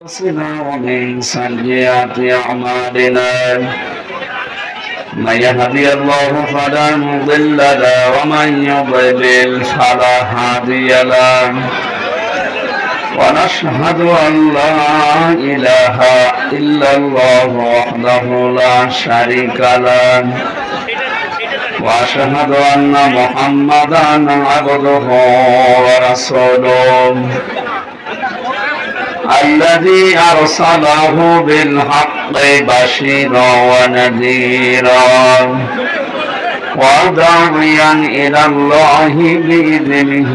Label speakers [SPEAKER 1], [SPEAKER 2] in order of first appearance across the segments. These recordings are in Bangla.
[SPEAKER 1] ومن سيئات أعمالنا من يهدي الله فلا مضل له ومن يضلل فلا هادي له ونشهد أن لا إله إلا الله وحده لا شريك له وأشهد أن محمدا عبده ورسوله الذي أرسله بالحق بشيرا ونذيرا وداعيا إلى الله بإذنه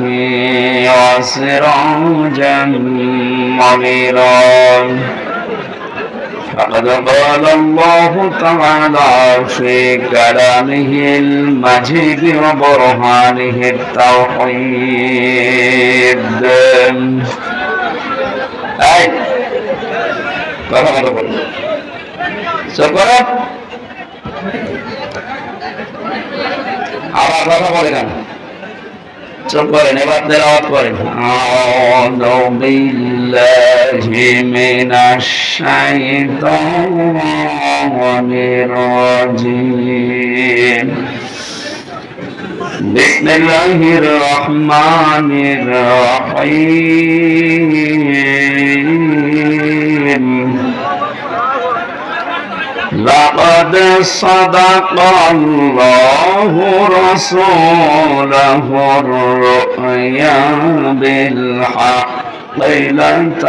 [SPEAKER 1] وسراجا منيرا فقد قال الله تعالى في كلامه المجيد وبرهانه التوحيد কথা মতো বলুন চুপ করো আবার কথা বলে কেন চুপ করেন এবার তেলাওয়াত করেন আউযু বিল্লাহি মিনাশ শাইতানির রাজিম বিসমিল্লাহির রহমানির রহিম لقد صدق الله رسوله الرؤيا بالحق لتدخلن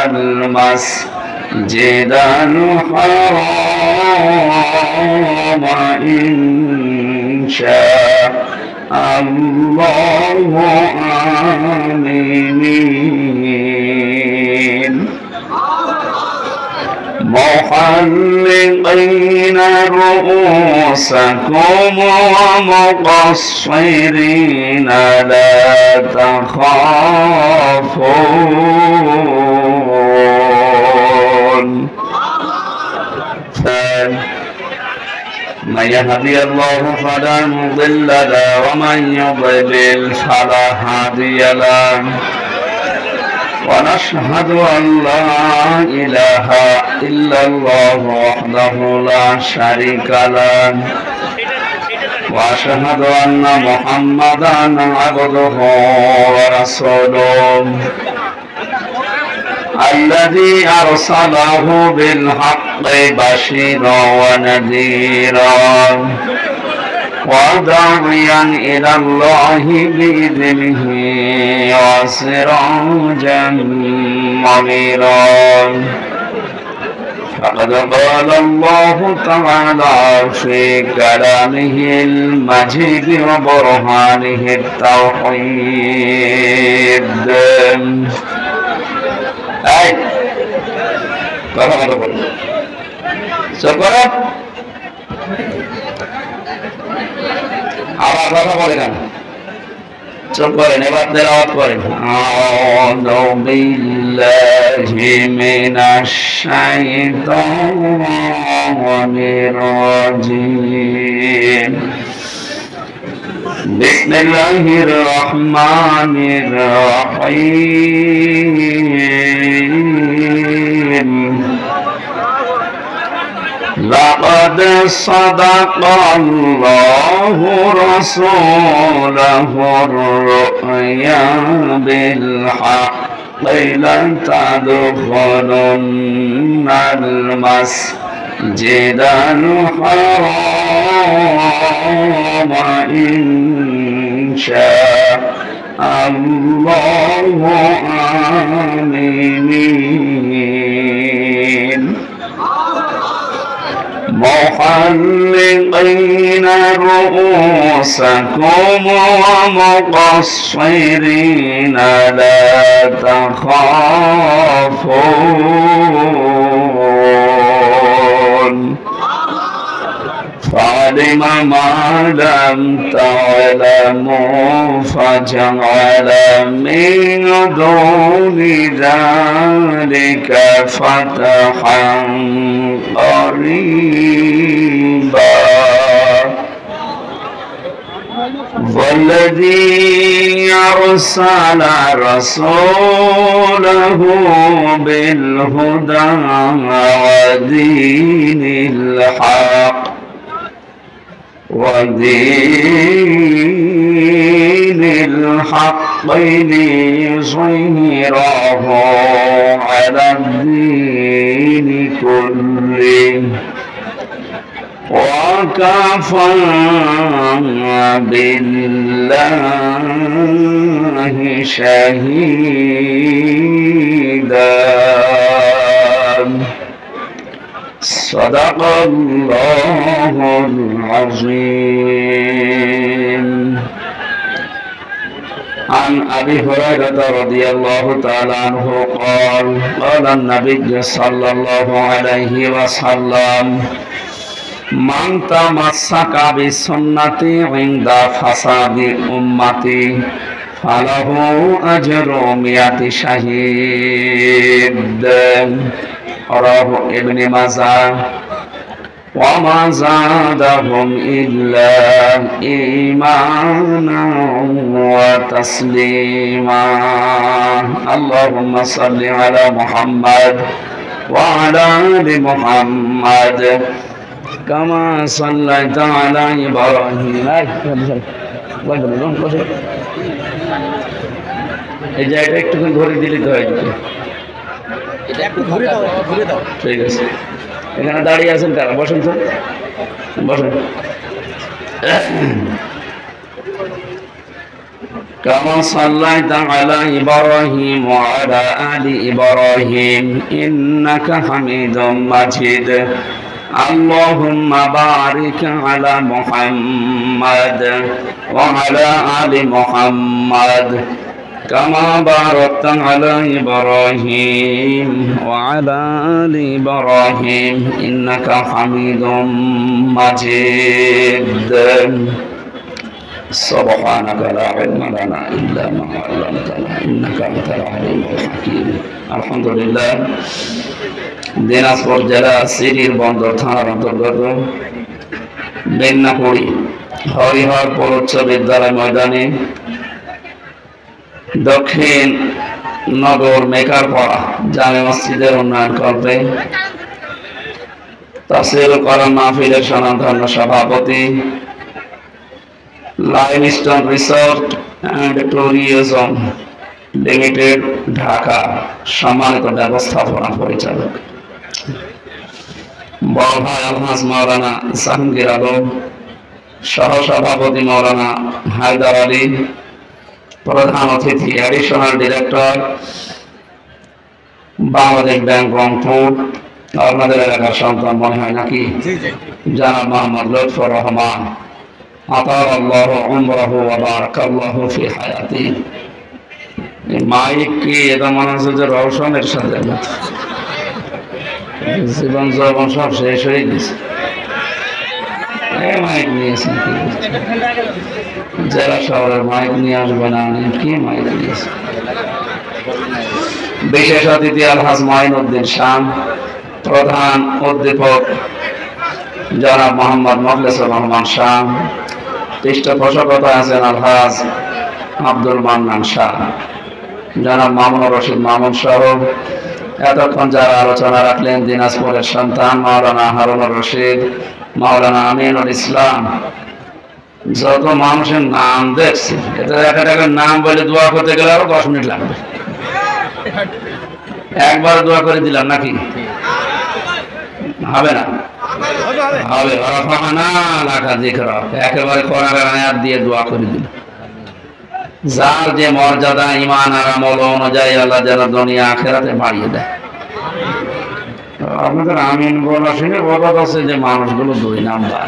[SPEAKER 1] المسجد الحرام إن شاء الله آمنين محلقين رؤوسكم ومقصرين لا تخافون من يهدي الله فلا مضل له ومن يضلل فلا هادي له ونشهد أن لا إله إلا الله وحده لا شريك له وأشهد أن محمدا عبده ورسوله الذي أرسله بالحق بشيرا ونذيرا وداعيا إلى الله بإذنه وسراجا منيرا فقد قال الله تعالى في كلامه المجيد وبرهانه التوحيد কথা মতো বলুন চুপ করো আবার কথা বলে কেন চুপ করেন এবার তেলাওয়াত করেন আউযু বিল্লাহি মিনাশ শাইতানির রাজিম বিসমিল্লাহির রহমানির রহিম لقد صدق الله رسوله الرؤيا بالحق لتدخلن المسجد الحرام إن شاء الله آمنين محلقين رؤوسكم ومقصرين لا تخافون فعلم ما لم تعلموا فجعل من دون ذلك فتحا قريبا والذي أرسل رسوله أرسله بالهدى ودين الحق ليظهره على الدين كله وكفى بالله شهيدا صدق الله العظيم. عن أبي هريرة رضي الله تعالى عنه قال قال النبي صلى الله عليه وسلم من تمسك بسنتي عند فساد أمتي فله أجر 100 شهيد. رواه ابن ماجه وما زادهم إلا إيمانا وتسليما. اللهم صل على محمد وعلى آل محمد كما صليت على إبراهيم. এই জায়গাটা একটুখানি ধরে দিলে তো হয়ে যাবে। ঠিক আছে, এখানে দাঁড়িয়ে আছেন কারা? বসেন তো, বসেন। كما صليت على إبراهيم وعلى آل إبراهيم إنك حميد مجيد. اللهم بارك على محمد وعلى آل محمد كما باركت على إبراهيم وعلى آل إبراهيم إنك حميد مجيد. سبحانك لا علم لنا إلا ما علمتنا إنك أنت العليم الحكيم. الحمد لله. দিনাজপুর জেলা সিরির বন্দর থানার অন্তর্গত বেন্নাপুরি হরিহরপুর উচ্চ বিদ্যালয় ময়দানে দক্ষিণ নগর মেকারপাড়া জামে মসজিদের উন্নয়ন কল্পে তাফসীর কোরআন মাহফিলের সনাতন সভাপতি limestone resort and tourism limited Dhaka সম্মানিত ব্যবস্থাপনা পরিচালক বড় ভাই আলহাজ মাওলানা জাহাঙ্গীর আলম, সহসভাপতি মাওলানা হায়দার আলী, প্রধান অতিথি additional director Bangladesh bank Rangpur, আপনাদের এলাকার সন্তান মনে হয় নাকি, জনাব মোহাম্মদ লুৎফর রহমান, আতালাল্লাহু উমরাহু ওয়া বারাকাল্লাহু ফি হায়াতি। মাইক কি এটা মনে হচ্ছে যে রওশনের সাথে জীবন যৌবন সব শেষ হয়ে গেছে। মাইক নিয়েছেন জেলা শহরের মাইক নিয়ে আসবে না, কি মাইক নিয়েছে? বিশেষ অতিথি আলহাজ মাইনুদ্দিন শাহ, প্রধান অধ্যাপক জনাব মোহাম্মদ মোখলেসুর রহমান শাহ, পৃষ্ঠপোষকতায় আছেন আলহাজ আব্দুল মান্নান শাহ, জনাব মামুনুর রশিদ মামুন সহ এতক্ষণ যারা আলোচনা রাখলেন দিনাজপুরের সন্তান মাওলানা হারুনুর রশিদ, মাওলানা আমিনুল ইসলাম, যত মানুষের নাম দেখছি, এটা একটা নাম বলে দোয়া করতে গেলে আরো 10 মিনিট লাগবে। একবার দোয়া করে দিলাম নাকি হবে না? হবে। একেবারে কোরআনের আয়াত দিয়ে দোয়া করে দিল। যার যে মর্যাদা ঈমান আর আমল অনুযায়ী আল্লাহ যেন দুনিয়া আখিরাতে বাড়িয়ে দেয়। আপনাদের আমিন বলা শুনে বোঝা যাচ্ছে যে মানুষগুলো 2 নাম্বার।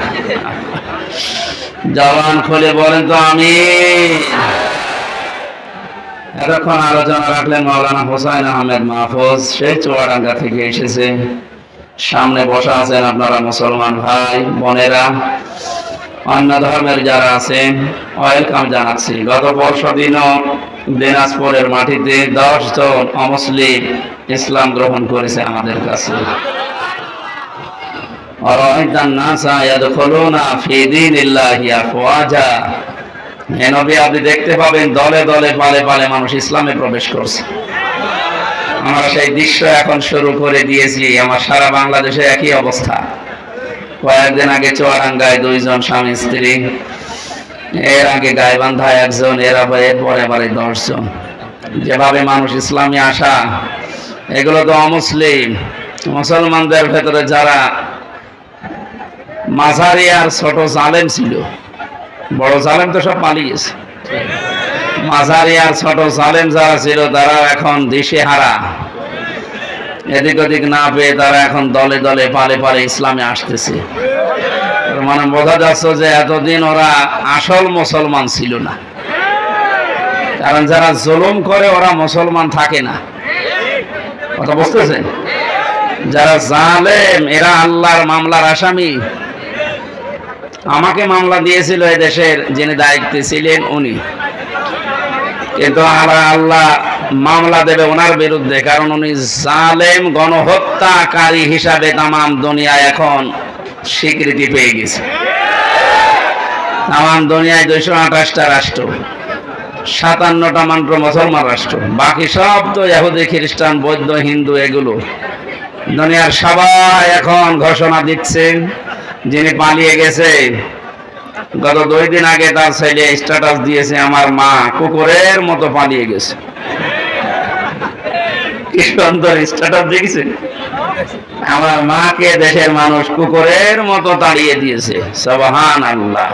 [SPEAKER 1] জবান খুলে বলেন তো আমিন। এতক্ষণ আলোচনা রাখলেন মাওলানা হোসাইন আহমেদ মাহফুজ, সেই চুয়াডাঙ্গা থেকে এসেছে। সামনে বসা আছেন আপনারা মুসলমান ভাই বোনেরা, অন্য ধর্মের যারা আছেন ওয়েলকাম জানাচ্ছি। গত পরশুদিনও দিনাজপুরের মাটিতে 10 জন অমুসলিম ইসলাম গ্রহণ করেছে আমাদের কাছে। আপনি দেখতে পাবেন দলে দলে পালে পালে মানুষ ইসলামে প্রবেশ করছে। আমরা সেই দৃশ্য এখন শুরু করে দিয়েছি। আমার সারা বাংলাদেশে একই অবস্থা। কয়েকদিন আগে চুয়াডাঙ্গায় 2 জন স্বামী স্ত্রী, এর আগে গাইবান্ধায় 1 জন, এরপরে আবার 10 জন। যেভাবে মানুষ ইসলামে আসা, এগুলো তো অমুসলিম। মুসলমানদের ভেতরে যারা মাঝারি আর ছোট জালেম ছিল, বড় জালেম তো সব পালিয়েছে, মাঝারি আর ছোট জালেম যারা ছিল তারা এখন দিশেহারা। এদিক ওদিক না পেয়ে তারা এখন দলে দলে পালে পালে ইসলামে আসতেছে। মানে বোঝা যাচ্ছে যে এতদিন ওরা আসল মুসলমান ছিল না। কারণ যারা জুলুম করে ওরা মুসলমান থাকে না। কথা বুঝতেছেন? যারা জালেম এরা আল্লাহর মামলার আসামি। আমাকে মামলা দিয়েছিল এই দেশের যিনি দায়িত্বে ছিলেন উনি, কিন্তু আল্লাহ মামলা দেবে ওনার বিরুদ্ধে, কারণ উনি জালেম গণহত্যাকারী হিসাবে তামাম দুনিয়ায় এখন স্বীকৃতি পেয়ে গেছে। তামাম দুনিয়ায় 228টা রাষ্ট্র, 57টা মাত্র মুসলমান রাষ্ট্র, বাকি সব তো ইহুদি, খ্রিস্টান, বৌদ্ধ, হিন্দু। এগুলো দুনিয়ার সবাই এখন ঘোষণা দিচ্ছে যিনি পালিয়ে গেছে। গত 2 দিন আগে তার ছেলে স্ট্যাটাস দিয়েছে, আমার মা কুকুরের মতো পালিয়ে গেছে। কি সুন্দর স্ট্যাটাস দেখেছে, আমার মাকে দেশের মানুষ কুকুরের মতো তাড়িয়ে দিয়েছে। সুবহানাল্লাহ।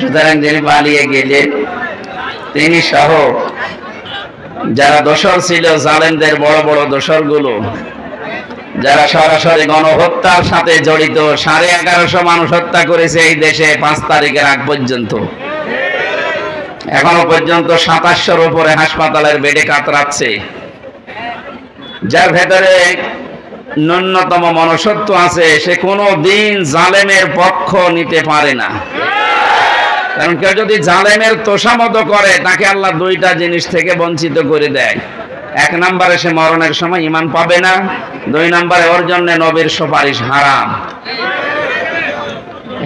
[SPEAKER 1] সুতরাং যিনি পালিয়ে গেলে তিনি সহ যারা দোষর ছিল, জালেমদের বড় বড় দোষর গুলো, যারা সরাসরি গণহত্যার সাথে জড়িত, 1150 মানুষ হত্যা করেছে এই দেশে 5 তারিখের আগ পর্যন্ত। এখনো পর্যন্ত 2700-র উপরে হাসপাতালের বেডে কাতরাচ্ছে। যার ভেতরে ন্যূনতম মনুষ্যত্ব আছে, সে কোনো দিন জালেমের পক্ষ নিতে পারে না। কারণ কেউ যদি জালেমের তোষামত করে, তাকে আল্লাহ 2টা জিনিস থেকে বঞ্চিত করে দেয়। 1 নম্বরে সে মরণের সময় ঈমান পাবে না, 2 নম্বরে ওর জন্য নবীর সুপারিশ হারাম।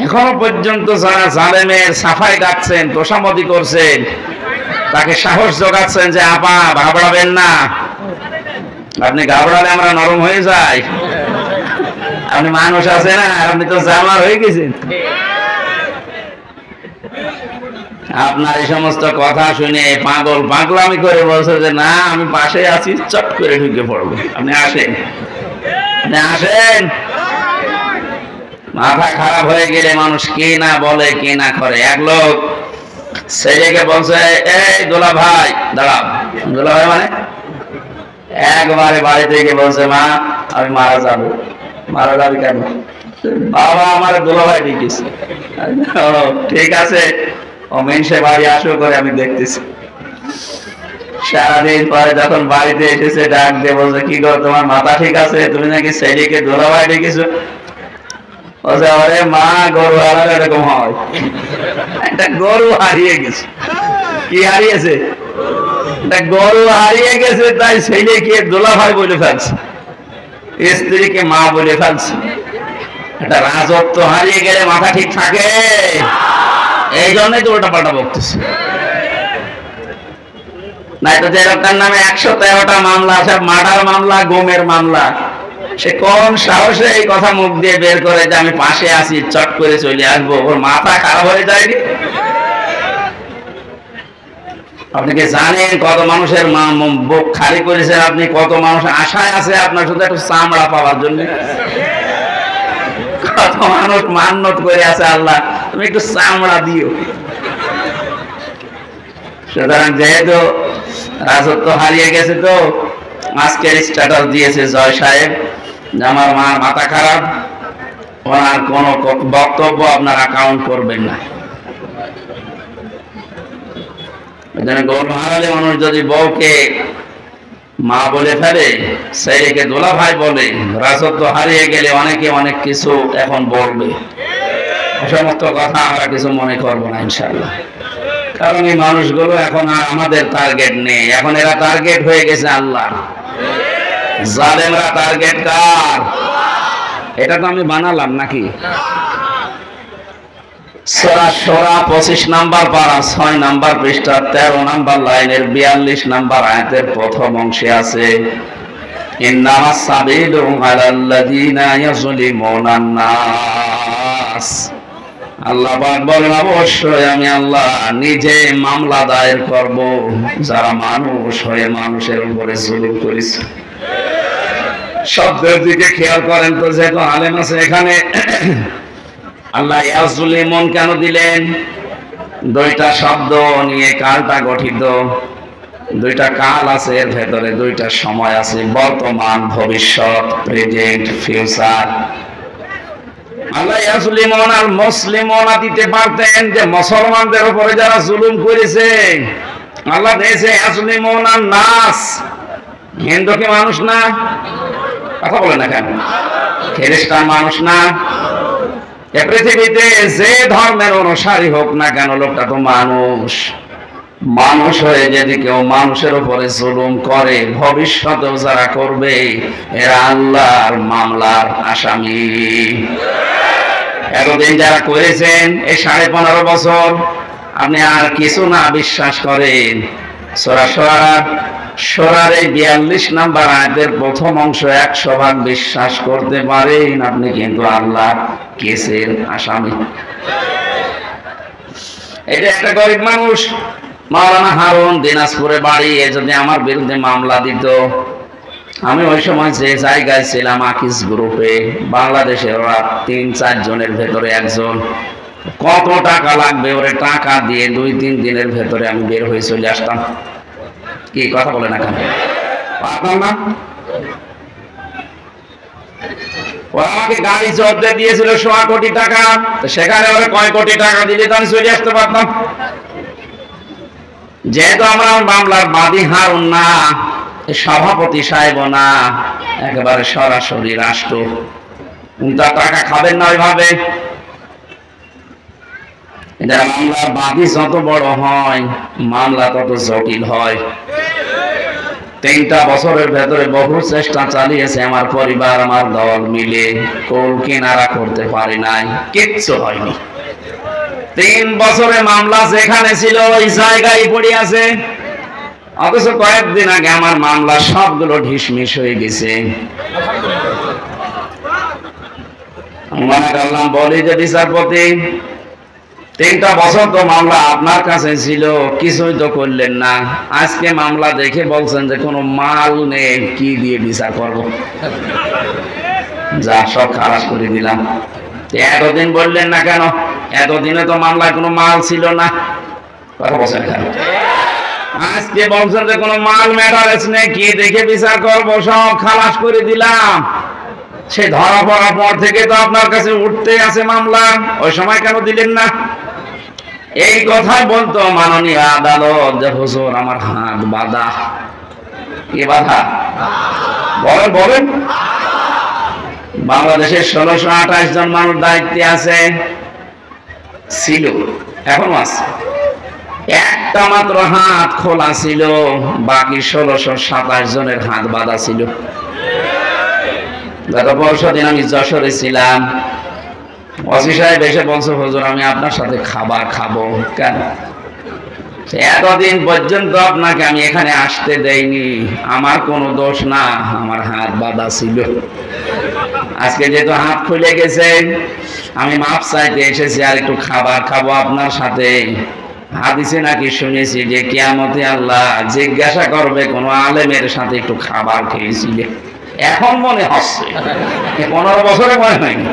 [SPEAKER 1] এখনো পর্যন্ত যারা জালেমের সাফাই ডাকছেন, তোষামতি করছেন, তাকে সাহস যোগাচ্ছেন যে আপা ঘাবড়াবেন না। আপনি ঘাবড়ালে আমরা নরম হয়ে যাই। আপনি মানুষ আছে না, আপনি তো জামার হয়ে গেছেন। আপনার এই সমস্ত কথা শুনে পাগল পাগলামি করে বলছে যে না আমি পাশে আছি, চট করে ঢুকে পড়বো। আপনি আসেন, আপনি আসেন। মাথা খারাপ হয়ে গেলে মানুষ কি না বলে কি না করে। এক লোক ছেলেকে বলছে, এই দোলা ভাই দাঁড়াও। দোলা ভাই মানে একবারে বাড়ি থেকে বলছে, মা আমি মারা যাবো। মারা যাবি কেন? বাবা আমার দোলা ভাই ডেকেছে। ঠিক আছে, ও মেনসে বাড়ি আসো করে আমি দেখতেছি। সারাদিন পরে যখন বাড়িতে এসেছে ডাক দিয়ে বলছে, কি গো তোমার মাথা ঠিক আছে? তুমি নাকি ছেলেকে দোলা ভাই ডেকেছো? বলছে, আরে মা গরু হারালে এরকম হয়। একটা গরু হারিয়ে গেছে। কি হারিয়েছে? একটা গরু হারিয়ে গেছে, তাই ছেলেকে দোলা ভাই বলে ফেলছে, স্ত্রীকে মা বলে ফেলছে। একটা রাজত্ব হারিয়ে গেলে মাথা ঠিক থাকে? এই জন্যই তো ওটা পাল্টা বকতেছে। নাই তো যে লোকটার নামে 113টা মামলা, সব মার্ডার মামলা, গুমের মামলা, সে কোন সাহসে এই কথা মুখ দিয়ে বের করে যে আমি পাশে আছি, চট করে চলে আসবো? ওর মাথা খারাপ হয়ে যায়নি? আপনি কি জানেন কত মানুষের বুক খালি করেছেন আপনি? কত মানুষ আশায় আছে আপনার শুধু একটু চামড়া পাওয়ার জন্য। কত মানুষ মান্নত করে আছে, আল্লাহ তুমি একটু চামড়া দিও। সুতরাং যেহেতু রাজত্ব হারিয়ে গেছে, তো আজকের স্ট্যাটাস দিয়েছে জয় সাহেব যে আমার মার মাথা খারাপ, ওনার কোন বক্তব্য আপনারা কাউন্ট করবেন না। গরু হারালে মানুষ যদি বউকে মা বলে ফেলে, ছেলেকে দোলা ভাই বলে, রাজত্ব হারিয়ে গেলে অনেকে অনেক কিছু এখন বলবে। সমস্ত কথা আমরা কিছু মনে করবো না ইনশাআল্লাহ। কারণ এই মানুষগুলো এখন আর আমাদের টার্গেট নেই, এখন এরা টার্গেট হয়ে গেছে আল্লাহ। জালেমরা টার্গেট কার? এটা তো আমি বানালাম নাকি? সূরা শূরা 25 নাম্বার পারা 6 নাম্বার পৃষ্ঠা 13 নাম্বার লাইনের 42 নাম্বার আয়াতের প্রথম অংশে আছে ইন্নামাস সাবিলু আলাল্লাযিনা ইয়াযলিমুনান নাস। আল্লাহ পাক বলেন অবশ্যই আমি আল্লাহ নিজে মামলা দায়ের করব যারা মানুষ হয়ে মানুষের উপরে জুলুম করেছে। শব্দের দিকে খেয়াল করেন তো, যেহেতু আলেম আছে এখানে, আল্লাহ ইয়াজলিমুন কেন দিলেন? দুইটা শব্দ নিয়ে কালটা গঠিত, দুইটা কাল আছে এর ভেতরে, দুইটা সময় আছে, বর্তমান, ভবিষ্যৎ, প্রেজেন্ট, ফিউচার। আল্লাহ ইয়াজলিমুন আর মুসলিমুন দিতে পারতেন যে মুসলমানদের উপরে যারা জুলুম করেছে। আল্লাহ দিয়েছে ইয়াজলিমুন আর নাস। হিন্দু কি মানুষ না? কথা বলে না কেন? খ্রিস্টান মানুষ না? এ পৃথিবীতে যে ধর্মের অনুসারী হোক না কেন, লোকটা তো মানুষ। মানুষ হয়ে যদি কেউ মানুষের উপরে জুলুম করে, ভবিষ্যতেও যারা করবে, এরা আল্লাহর মামলার আসামি। এতদিন যারা করেছেন এই 15.5 বছর, আপনি আর কিছু না বিশ্বাস করেন, সূরা শূরার এই 42 নাম্বার আয়াতের প্রথম অংশ 100 ভাগ বিশ্বাস করতে পারেন, আপনি কিন্তু আল্লাহর কেসের আসামি। এটা একটা গরিব মানুষ, মাওলানা হারুন, দিনাজপুরে বাড়ি, এ যদি আমার বিরুদ্ধে মামলা দিত, আমি ওই সময় যে জায়গায় ছিলাম আকিস গ্রুপে, বাংলাদেশের ওরা 3-4 জনের ভেতরে একজন, কত টাকা লাগবে ওরে টাকা দিয়ে 2-3 দিনের ভেতরে আমি বের হয়ে চলে আসতাম। কি কথা বলে না কেন? পারতাম না? ওরা আমাকে গাড়ি জব্দ দিয়েছিল 1.25 কোটি টাকা, সেখানে ওরা কয় কোটি টাকা দিলে তো আমি চলে আসতে পারতাম। যেহেতু আমরা মামলার বাদী হারুন না, সভাপতি সাহেব না, একেবারে সরাসরি রাষ্ট্র, তার টাকা খাবেন না ওইভাবে। মামলার বাদী যত বড় হয়, মামলা তত জটিল হয়। 3টা বছরের ভেতরে বহু চেষ্টা চালিয়েছে আমার পরিবার, আমার দল মিলে, কোল কিনারা করতে পারি নাই, কিচ্ছু হয়নি। 3 বছরে মামলা যেখানে ছিল ওই জায়গায় পড়ে আছে, অথচ কয়েকদিন আগে আমার মামলা সবগুলো ঢিসমিস হয়ে গেছে। বলি যে বিচারপতি, 3টা বছর তো মামলা আপনার কাছে ছিল, কিছুই তো করলেন না, আজকে মামলা দেখে বলছেন যে কোনো মাল নেই, কি দিয়ে বিচার করব? যা সব খারাপ করে দিলাম। এতদিন বললেন না কেন? এতদিনে তো মামলায় কোনো মাল ছিল না। কথা বলছেন কেন? আজকে বলছেন যে কোনো মাল ম্যাটারেস নেই, কি দেখে বিচার করব? সব খালাস করে দিলাম। সে ধরা পড়ার পর থেকে তো আপনার কাছে উঠতে আছে মামলা, ওই সময় কেন দিলেন না? এই কথাই বলতো মাননীয় আদালত যে হুজুর আমার হাত বাঁধা। কি বাঁধা? বলেন বলেন। বাংলাদেশের 1628 জন মানুষ দায়িত্বে আছে, ছিল, এখনো আছে। একটা মাত্র হাত খোলা ছিল, বাকি 1627 জনের হাত বাঁধা ছিল। গত পরশুদিন আমি যশোরে ছিলাম, ওসি সাহেব এসে বলছে হুজুর আমি আপনার সাথে খাবার খাবো। কেন? এতদিন পর্যন্ত আপনাকে আমি এখানে আসতে দেইনি, আমার কোনো দোষ না, আমার হাত বাঁধা ছিল। আজকে যেহেতু হাত খুলে গেছে, আমি মাপ চাইতে এসেছি, আর একটু খাবার খাবো আপনার সাথে। হাদিসে নাকি শুনেছি যে কিয়ামতে আল্লাহ জিজ্ঞাসা করবে কোন আলেমের সাথে একটু খাবার খেয়েছিলে। এখন মনে হচ্ছে, 15 বছরে মনে হয়নি।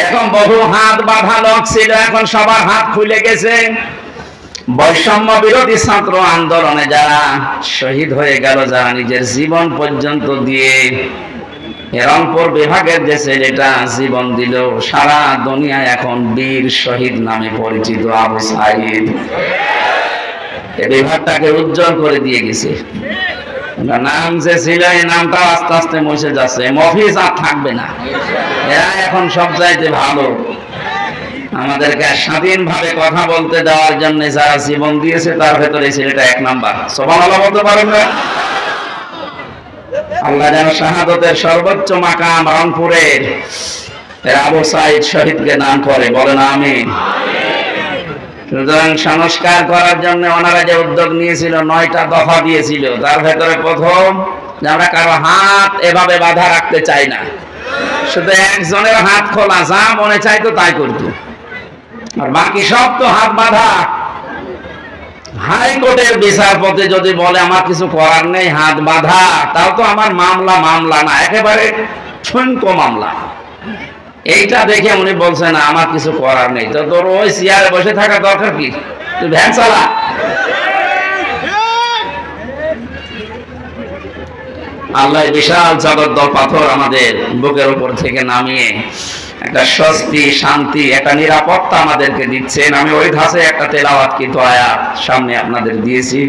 [SPEAKER 1] এখন বহু হাত বাঁধা লোক ছিল, এখন সবার হাত খুলে গেছে। বৈষম্য বিরোধী ছাত্র আন্দোলনে যারা শহীদ হয়ে গেল, যারা নিজের জীবন পর্যন্ত দিয়ে, রংপুর বিভাগের যে ছেলেটা জীবন দিল, সারা দুনিয়ায় এখন বীর শহীদ নামে পরিচিত আবু সাইদ, এই বিভাগটাকে উজ্জ্বল করে দিয়ে গেছে। নাম যে ছিল এই নামটা আস্তে আস্তে মুছে যাচ্ছে, মফিজ আর থাকবে না। এরা এখন সব চাইতে ভালো, আমাদেরকে স্বাধীনভাবে কথা বলতে দেওয়ার জন্য যারা জীবন দিয়েছে তার ভেতরে ছেলেটা 1 নাম্বার। সুবহানাল্লাহ বলতে পারেন না? আল্লাহ যেন শাহাদতের সর্বোচ্চ মাকাম রংপুরের আবু সাইদ শহীদকে দান করে, বলেন আমিন। সুতরাং সংস্কার করার জন্য ওনারা যে উদ্যোগ নিয়েছিল, 9টা দফা দিয়েছিল, তার ভেতরে প্রথম যে আমরা কারো হাত এভাবে বাধা রাখতে চাই না, শুধু একজনের হাত খোলা, যা মনে চাইতো তাই করতো, আর বাকি সব তো হাত বাঁধা। হাইকোর্টের বিচারপতি যদি বলে আমার কিছু করার নেই, হাত বাঁধা, তাও তো আমার মামলা না, একেবারে ঠুনকো মামলা। এইটা দেখে উনি বলছেন আমার কিছু করার নেই, তো তোর ওই চেয়ারে বসে থাকা দরকার কি, তুই ভ্যান চালা। আল্লাহ বিশাল জগদ্দল পাথর আমাদের বুকের উপর থেকে নামিয়ে একটা স্বস্তি, শান্তি, একটা নিরাপত্তা আমাদেরকে দিচ্ছেন। আমি ওই ধাঁচে একটা তেলাওয়াতকৃত আয়াত সামনে আপনাদের দিয়েছি,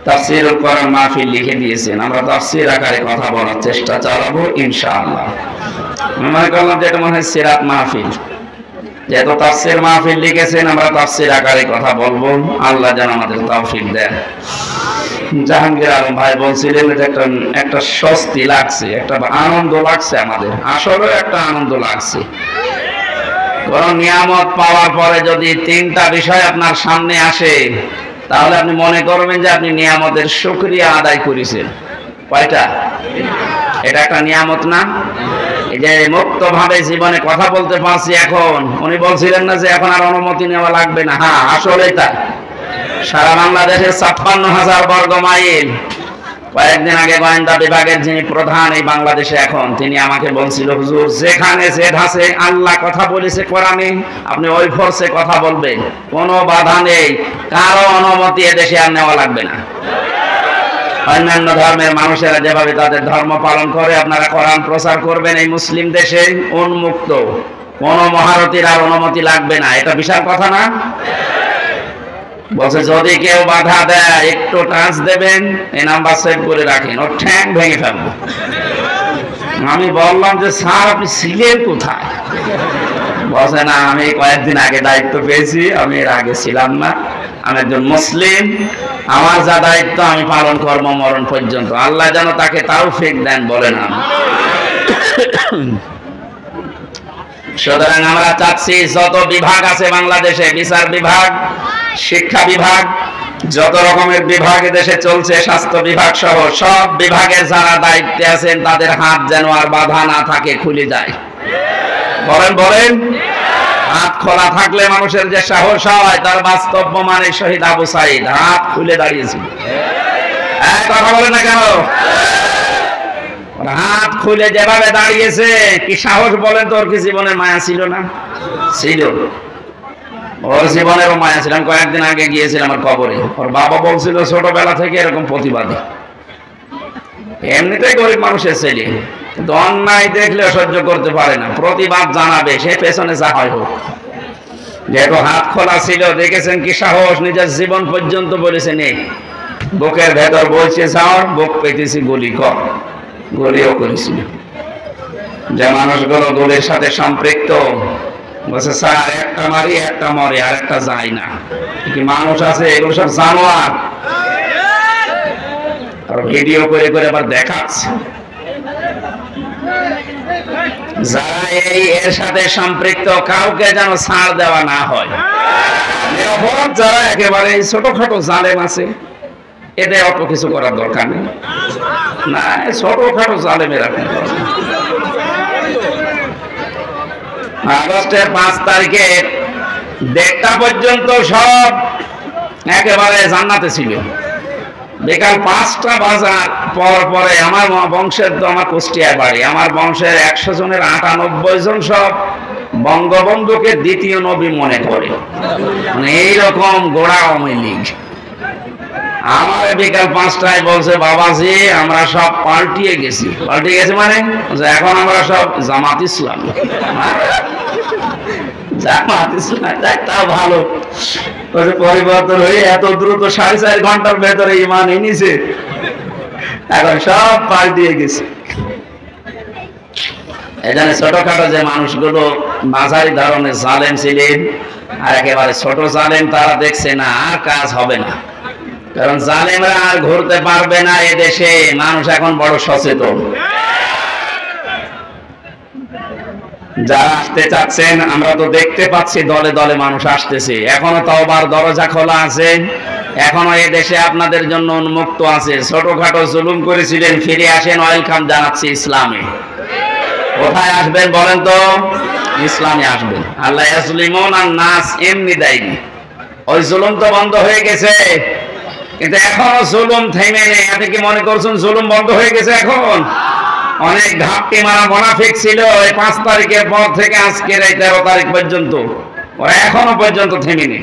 [SPEAKER 1] তাফসীরুল কোরআন মাহফিল লিখে দিয়েছেন, আমরা তাফসীর আকারে কথা বলার চেষ্টা চালাবো ইনশাআল্লাহ। আমি মনে করলাম যে এটা মনে হয় সিরাত মাহফিল, যেহেতু তাফসীর মাহফিল লিখেছেন, আমরা তাফসীর আকারে কথা বলবো, আল্লাহ যেন আমাদের তৌফিক দেন। জাহাঙ্গীর আলম ভাই বলছিলেন যে একটা স্বস্তি লাগছে, একটা আনন্দ লাগছে, আমাদের আসলে একটা আনন্দ লাগছে। কোন নিয়ামত পাওয়ার পরে যদি 3টা বিষয় আপনার সামনে আসে, তাহলে আপনি মনে করবেন যে আপনি নিয়ামতের শুকরিয়া আদায় করেছেন। কয়টা? এটা একটা নিয়ামত না? এই যে মুক্ত ভাবে জীবনে কথা বলতে পারছি এখন, উনি বলছিলেন না যে এখন আর অনুমতি নেওয়া লাগবে না, হ্যাঁ আসলে তাই। সারা বাংলাদেশের 56,000 বর্গ মাইল। কয়েকদিন আগে গোয়েন্দা বিভাগের যিনি প্রধান এই বাংলাদেশে এখন, তিনি আমাকে বলছিল, হুজুর যেখানে যে ধাঁচে আল্লাহ কথা বলেছে কোরআনে, আপনি ওই ফোর্সে কথা বলবেন, কোনো বাধা নেই, কারো অনুমতি এদেশে আর নেওয়া লাগবে না। অন্যান্য ধর্মের মানুষেরা যেভাবে তাদের ধর্ম পালন করে, আপনারা কোরআন প্রচার করবেন এই মুসলিম দেশে উন্মুক্ত, কোন মহারথীর আর অনুমতি লাগবে না। এটা বিশাল কথা না? বলছে যদি কেউ বাধা দেয় একটু টাচ দেবেন, এই নাম্বার সেভ করে রাখেন, ওর ঠ্যাং ভেঙে ফেলবো। আমি বললাম যে স্যার আপনি ছিলেন কোথায়? বলছে না আমি কয়েকদিন আগে দায়িত্ব পেয়েছি, আমি এর আগে ছিলাম না, আমি একজন মুসলিম, আমার যা দায়িত্ব আমি পালন করব মরণ পর্যন্ত। আল্লাহ যেন তাকে তৌফিক দেন, বলেন আমিন। সুতরাং আমরা চাচ্ছি যত বিভাগ আছে বাংলাদেশে, বিচার বিভাগ, শিক্ষা বিভাগ, যত রকমের বিভাগ দেশে চলছে, স্বাস্থ্য বিভাগ সহ সব বিভাগের যারা দায়িত্বে আছেন, তাদের হাত যেন আর বাধা না থাকে, খুলে যায়। বলেন হাত খোলা থাকলে মানুষের যে সাহস হয়, তার বাস্তব মানে শহীদ আবু সাইদ হাত খুলে দাঁড়িয়েছিল। কথা বলে না কেন? হাত খুলে যেভাবে দাঁড়িয়েছে, কি সাহস বলেন তো? ওর কি জীবনের মায়া ছিল না? ছিল, ওর জীবনেরও মায়া ছিল। আমি কয়েকদিন আগে গিয়েছিলাম আমার কবরে, ওর বাবা বলছিল ছোটবেলা থেকে এরকম প্রতিবাদী, এমনিতেই গরিব মানুষের ছেলে, কিন্তু অন্যায় দেখলে সহ্য করতে পারে না, প্রতিবাদ জানাবে, সে পেছনে যা হয় হোক। যেহেতু হাত খোলা ছিল, দেখেছেন কি সাহস, নিজের জীবন পর্যন্ত বলেছেন এই বুকের ভেতর বলছে যাও, বুক পেতেছি গুলি কর, গুলিও করেছিল। যে মানুষগুলো গুলির সাথে সম্পৃক্ত, বলছে স্যার একটা মারি একটা মরে আর একটা যায় না, কি মানুষ আছে? এগুলো সব জানোয়ার। আর ভিডিও করে করে আবার দেখাচ্ছে। যারা এর সাথে সম্পৃক্ত, কাউকে যেন ছাড় দেওয়া না হয়। যারা একেবারে ছোটখাটো জালেম আছে, এদের অত কিছু করার দরকার নেই, না ছোটখাটো জালেমের এখন। আগস্টের 5 তারিখে 1টা পর্যন্ত সব একেবারে জান্নাতে ছিল। বিকাল 5টা বাজার পরে আমার বংশের, তো আমার কুষ্টিয়ায় বাড়ি, আমার বংশের 100 জনের 98 জন সব বঙ্গবন্ধুকে দ্বিতীয় নবী মনে করে, মানে এইরকম গোড়া আওয়ামী লীগ। আমার বিকাল 5টায় বলছে বাবাজি আমরা সব পাল্টিয়ে গেছি। পাল্টিয়ে গেছি মানে এখন আমরা সব জামাত ইসলাম। জামাত ইসলাম তা ভালো, পরিবর্তন হয়ে এত দ্রুত 4.5 ঘন্টার ভেতরে ইমান এনেছে, এখন সব পাল্টিয়ে গেছে। এখানে ছোটখাটো যে মানুষগুলো মাঝারি ধরনের জালেম ছিলেন, আর একেবারে ছোট জালেম, তারা দেখছে না আর কাজ হবে না, কারণ জালেমরা আর ঘুরতে পারবে না এদেশে। মানুষ এখন বড় সচেতন। যারা আসতে চাচ্ছেন, আমরা তো দেখতে পাচ্ছি দলে দলে মানুষ আসতেছে। এখনো তওবার দরজা খোলা আছে, এখনো এই দেশে আপনাদের জন্য উন্মুক্ত আছে। ছোটখাটো জুলুম করেছিলেন, ফিরে আসেন, ওয়েলকাম জানাচ্ছি ইসলামে। কোথায় আসবেন বলেন তো? ইসলামে আসবেন। আল্লাহ ইয়াজলিমুন আন-নাস এমনি দেয়নি, ওই জুলুম তো বন্ধ হয়ে গেছে, কিন্তু এখনো জুলুম থেমে নেই। আপনি কি মনে করছেন জুলুম বন্ধ হয়ে গেছে? এখন অনেক ঘাপটি মারা মুনাফিক ছিল এই 5 তারিখের পর থেকে আজকের এই 13 তারিখ পর্যন্ত, ওরা এখনো পর্যন্ত থেমেনি,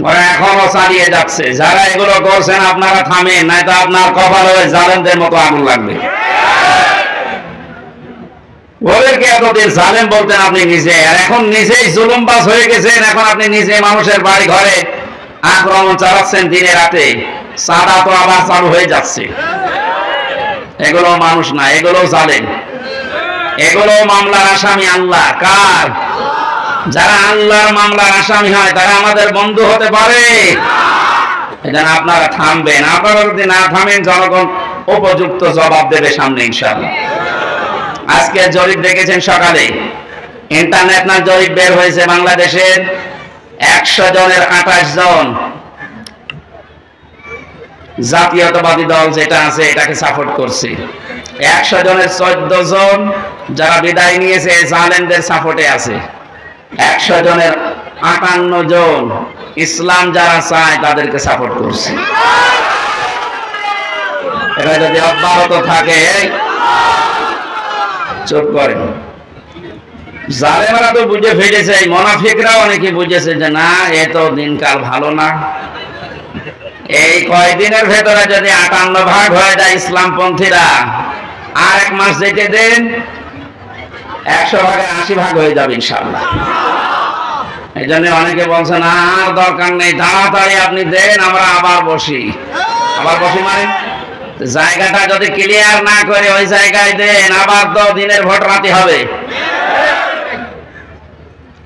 [SPEAKER 1] ওরা এখনো চালিয়ে যাচ্ছে। যারা এগুলো করছেন আপনারা থামেন, নয়তো আপনার কপালে জালেমদের মতো আগুন লাগবে। ওদেরকে এতদিন জালেম বলতেন আপনি নিজে, আর এখন নিজেই জুলুমবাজ হয়ে গেছেন। এখন আপনি নিজে মানুষের বাড়ি ঘরে আক্রমণ চালাচ্ছেন দিনে রাতে, সাদা তো আবার চালু হয়ে যাচ্ছে। এগুলো মানুষ না, এগুলো জালেম, এগুলো মামলার আসামি আল্লাহ। কার? যারা আল্লাহর মামলার আসামি হয় তারা আমাদের বন্ধু হতে পারে? এজন্য আপনারা থামবেন। আপনারা যদি না থামেন, জনগণ উপযুক্ত জবাব দেবে সামনে ইনশাআল্লাহ। আজকে জরিপ দেখেছেন সকালে, ইন্টারন্যাশনাল জরিপ বের হয়েছে। বাংলাদেশের 100 জনের 28 জন জাতীয়তাবাদী দল যেটা আছে এটাকে সাপোর্ট করছে। 100 জনের 14 জন যারা বিদায় নিয়েছে জালেমদের সাপোর্টে আছে। 100 জনের 58 জন ইসলাম যারা চায় তাদেরকে সাপোর্ট করছে। এটা যদি অব্যাহত থাকে, চুপ করেন। জালেমরা তো বুঝে ফেলেছে, মুনাফিকরা অনেকে বুঝেছে যে না, এ তো দিনকাল ভালো না। এই কয়দিনের ভেতরে যদি 58 ভাগ হয়ে যায় ইসলামপন্থীরা, আর 1 মাস যেতে দেন, 100 ভাগে 80 ভাগ হয়ে যাবে ইনশাআল্লাহ। এই জন্য অনেকে বলছেন আর দরকার নেই, তাড়াতাড়ি আপনি দেন, আমরা আবার বসি। আবার বসি মানে জায়গাটা যদি ক্লিয়ার না করে ওই জায়গায় দেন, আবার তো দিনের ভোট রাতে হবে।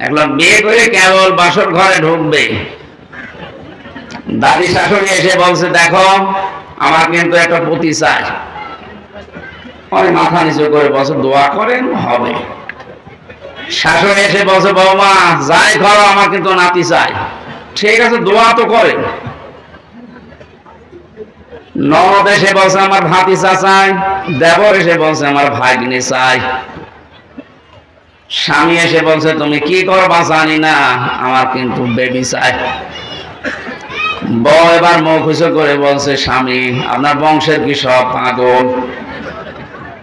[SPEAKER 1] একজন বিয়ে করে কেবল বাসর ঘরে ঢুকবে, দাদি শাশুড়ি এসে বলছে দেখো আমার কিন্তু একটা পুতি চাই। অনেক মাথা নিচু করে বলছে দোয়া করেন, হবে। শাশুড়ি এসে বলছে বৌমা যাই করো, আমার কিন্তু নাতি চাই। ঠিক আছে, দোয়া তো করেন। ননদ এসে বলছে আমার ভাতিজা চাই। দেবর এসে বলছে আমার ভাগ্নে চাই। স্বামী এসে বলছে তুমি কি করবা জানি না, আমার কিন্তু বেবি চাই। বউ এবার মুখ উঁচু করে বলছে স্বামী আপনার বংশের কি সব পাগল?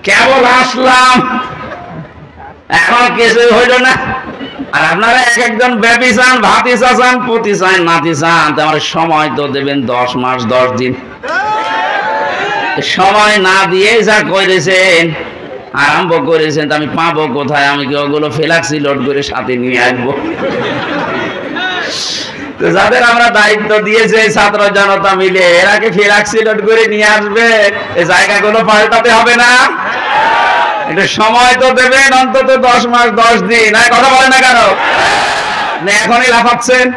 [SPEAKER 1] কেবল আসলাম, এখন কিছু হইল না, আর আপনারা এক একজন বেবি চান, ভাতিজা চান, পুতি চান, নাতি চান। আমার সময় তো দেবেন 10 মাস 10 দিন। সময় না দিয়ে যা করেছেন, আরম্ভ করেছেন, আমি পাবো কোথায়? আমি কি ওগুলো ফ্ল্যাক্সি লোড করে সাথে নিয়ে আসবো? তো যাদের আমরা দায়িত্ব দিয়েছে ছাত্র জনতা মিলে, এরা কি ফ্ল্যাক্সি লোড করে নিয়ে আসবে? এই জায়গাগুলো পাল্টাতে হবে না? এটা সময় তো দেবেন অন্তত 10 মাস 10 দিন। কথা বলে না কেন? এখনই লাফাচ্ছেন।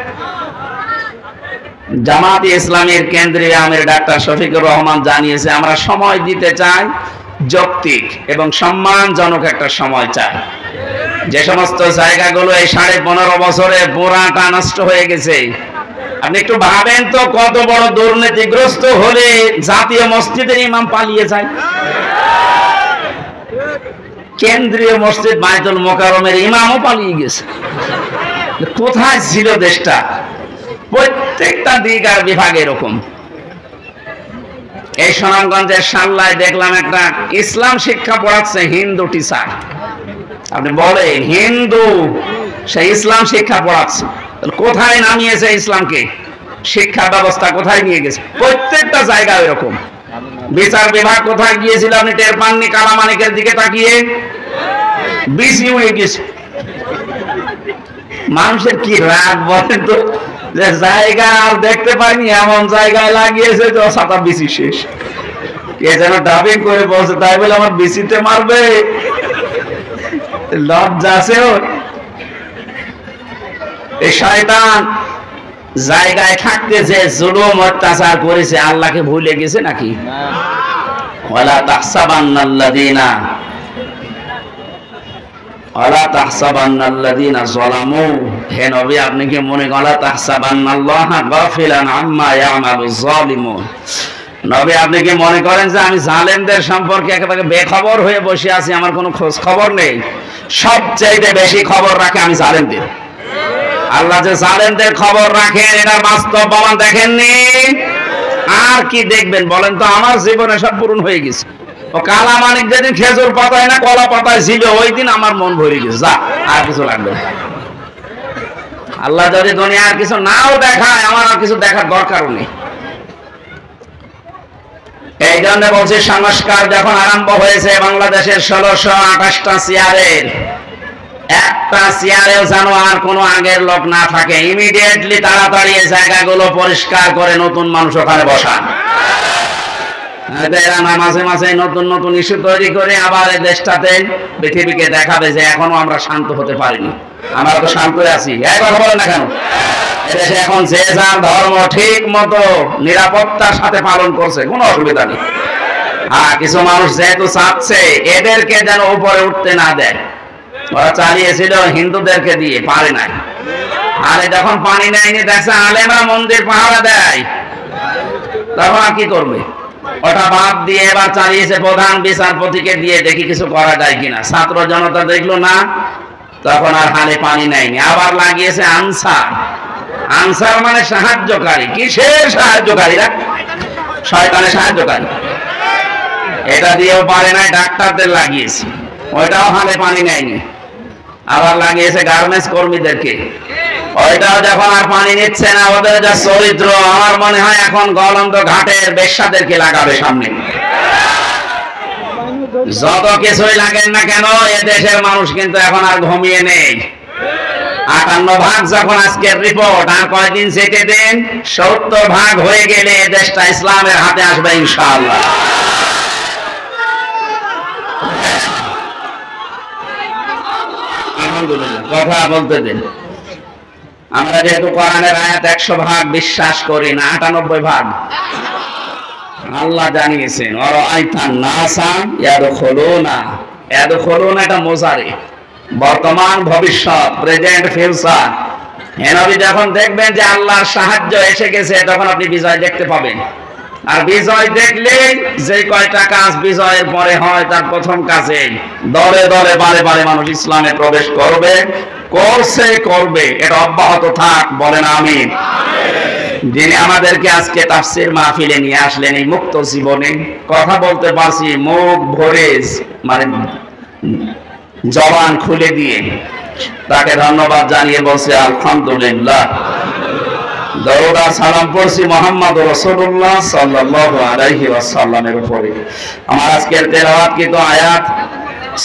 [SPEAKER 1] জামাত ইসলামীর কেন্দ্রীয় আমির ডাক্তার শফিকুর রহমান জানিয়েছে আমরা সময় দিতে চাই, যৌক্তিক এবং সম্মানজনক একটা সময় চাই। যে সমস্ত জায়গাগুলো এই 15.5 বছরে পুরাটা নষ্ট হয়ে গেছে, আপনি একটু ভাবেন তো কত বড় দুর্নীতিগ্রস্ত হলে জাতীয় মসজিদের ইমাম পালিয়ে যায়। কেন্দ্রীয় মসজিদ বাইতুল মোকাররমের ইমামও পালিয়ে গেছে। কোথায় ছিল দেশটা? প্রত্যেকটা দিক আর বিভাগ এরকম। এই সুনামগঞ্জের সাল্লায় দেখলাম একটা ইসলাম শিক্ষা পড়াচ্ছে হিন্দু টিচার। আপনি বলেন হিন্দু, সে ইসলাম শিক্ষা পড়াচ্ছে, কোথায় নামিয়েছে ইসলামকে? শিক্ষা ব্যবস্থা কোথায় নিয়ে গেছে? প্রত্যেকটা জায়গায় এরকম। বিচার বিভাগ কোথায় গিয়েছিল আপনি টের পাননি? কালামানিকের দিকে তাকিয়ে বিসি হয়ে গেছে। মানুষের কি রাগ বলেন তো, যে জায়গা আর দেখতে পাইনি এমন জায়গায় লাগিয়েছে যে ছাতা বিসি শেষ। কে যেন ডাবিং করে বলছে তাই বলে আমার বিসিতে মারবে? লজ্জা আছে ওর? এই শয়তান জায়গায় থাকতে যে জুলুম অত্যাচার করেছে আল্লাহকে ভুলে গেছে নাকি? ওয়ালা তাহসাবান্নাল্লাযীনা যালামু, হে নবী আপনি কি মনে করেন তাহসাবান্নাল্লাহা গাফিলান আম্মা ইয়ামালুয যালিমুন, নবী আপনি কি মনে করেন যে আমি জালেমদের সম্পর্কে একেবারে বেখবর হয়ে বসে আছি, আমার কোনো খোঁজ খবর নেই? সবচেয়ে বেশি খবর রাখে আমি জালেমদের। আল্লাহ যে জালেমদের খবর রাখেন এটার বাস্তব প্রমাণ দেখেননি? আর কি দেখবেন বলেন তো? আমার জীবনে সব পূরণ হয়ে গেছে। ও কালা মানিক যেদিন খেজুর পাতায় না কলা পাতায় ছিল ওই দিন আমার মন ভরে গেছে, যা আর কিছু লাগবে না। আল্লাহ যদি দুনিয়ার কিছু নাও দেখায় আমার আর কিছু দেখার দরকারও নেই। এই জন্য বলছি সংস্কার যখন আরম্ভ হয়েছে বাংলাদেশের 1628টা চেয়ারের একটা চেয়ারেও যেন আর কোনো আগের লোক না থাকে, ইমিডিয়েটলি তাড়াতাড়ি এই জায়গাগুলো পরিষ্কার করে নতুন মানুষ ওখানে বসান। এরা মাঝে মাঝে নতুন নতুন ইস্যু তৈরি করে আবার এই দেশটাতে পৃথিবীকে দেখাবে যে এখনো আমরা শান্ত হতে পারিনি। আমরা তো শান্ত আছি, এই কথা বলেন না কেন? এদেশে এখন যে যার ধর্ম ঠিক মতো নিরাপত্তার সাথে পালন করছে, কোনো অসুবিধা নেই। আর কিছু মানুষ যেহেতু চাচ্ছে এদেরকে যেন উপরে উঠতে না দেয়, ওরা চালিয়েছিল হিন্দুদেরকে দিয়ে, পারে নাই। আরে যখন পানি নেয়নি দেখছে আলেমরা মন্দির পাহারা দেয়, তখন আর কি করবে? ওটা বাদ দিয়ে এবার চালিয়েছে প্রধান বিচারপতিকে দিয়ে, দেখি কিছু করা যায় কিনা। ছাত্র জনতা দেখলো না, তখন আর হালে পানি নেয়নি, আবার লাগিয়েছে আনসার। আনসার মানে সাহায্যকারী। কিসের সাহায্যকারীরা? শয়তানের সাহায্যকারী। এটা দিয়েও পারে নাই, ডাক্তারদের লাগিয়েছে, ওইটাও হালে পানি নেয়নি। আবার লাগিয়েছে গার্মেন্টস কর্মীদেরকে, ওইটাও যখন আর পানি নিচ্ছে না, ওদের যা চরিত্র, আমার মনে হয় এখন গলন্দ ঘাটের বেশ্যাদেরকে লাগাবে সামনে। যত কিছুই লাগেন না কেন এ দেশের মানুষ কিন্তু এখন আর ঘুমিয়ে নেই। 58 যখন আজকের রিপোর্ট, আর কয়দিন যেতে দেন, 70 হয়ে গেলে এ দেশটা ইসলামের হাতে আসবে ইনশাআল্লাহ। আলহামদুলিল্লাহ, কথা বলতে দিন। আমরা যেহেতু কোরআনের আয়াত 100 বিশ্বাস করি না, 98 আল্লাহ জানিয়েছেন ওয়ারাআইতান নাসা ইয়াদখুলুনা। ইয়াদখুলুনা এটা মুজারি, বর্তমান ভবিষ্যৎ, প্রেজেন্ট ফিউচার। নবী যখন দেখবেন যে আল্লাহর সাহায্য এসে গেছে, তখন আপনি বিজয় দেখতে পাবেন। আর বিজয় দেখলে যে কয়টা কাজ বিজয়ের পরে হয়, তার প্রথম কাজে দলে দলে বারে বারে মানুষ ইসলামে প্রবেশ করবে, করবে। এটা অব্যাহত থাক, বলেন আমিন। যিনি আমাদেরকে আজকে তাফসীর মাহফিলে নিয়ে আসলেন, এই মুক্ত জীবনে কথা বলতে পারছি মুখ ভরে, মানে জবান খুলে দিয়ে, তাকে ধন্যবাদ জানিয়ে বলছে আলহামদুলিল্লাহ। দরুদ আর সালাম পড়ছি মুহাম্মদ রাসূলুল্লাহ সাল্লাল্লাহু আলাইহি ওয়াসাল্লামের উপরে। আমার আজকের তেলাওয়াতকৃত আয়াত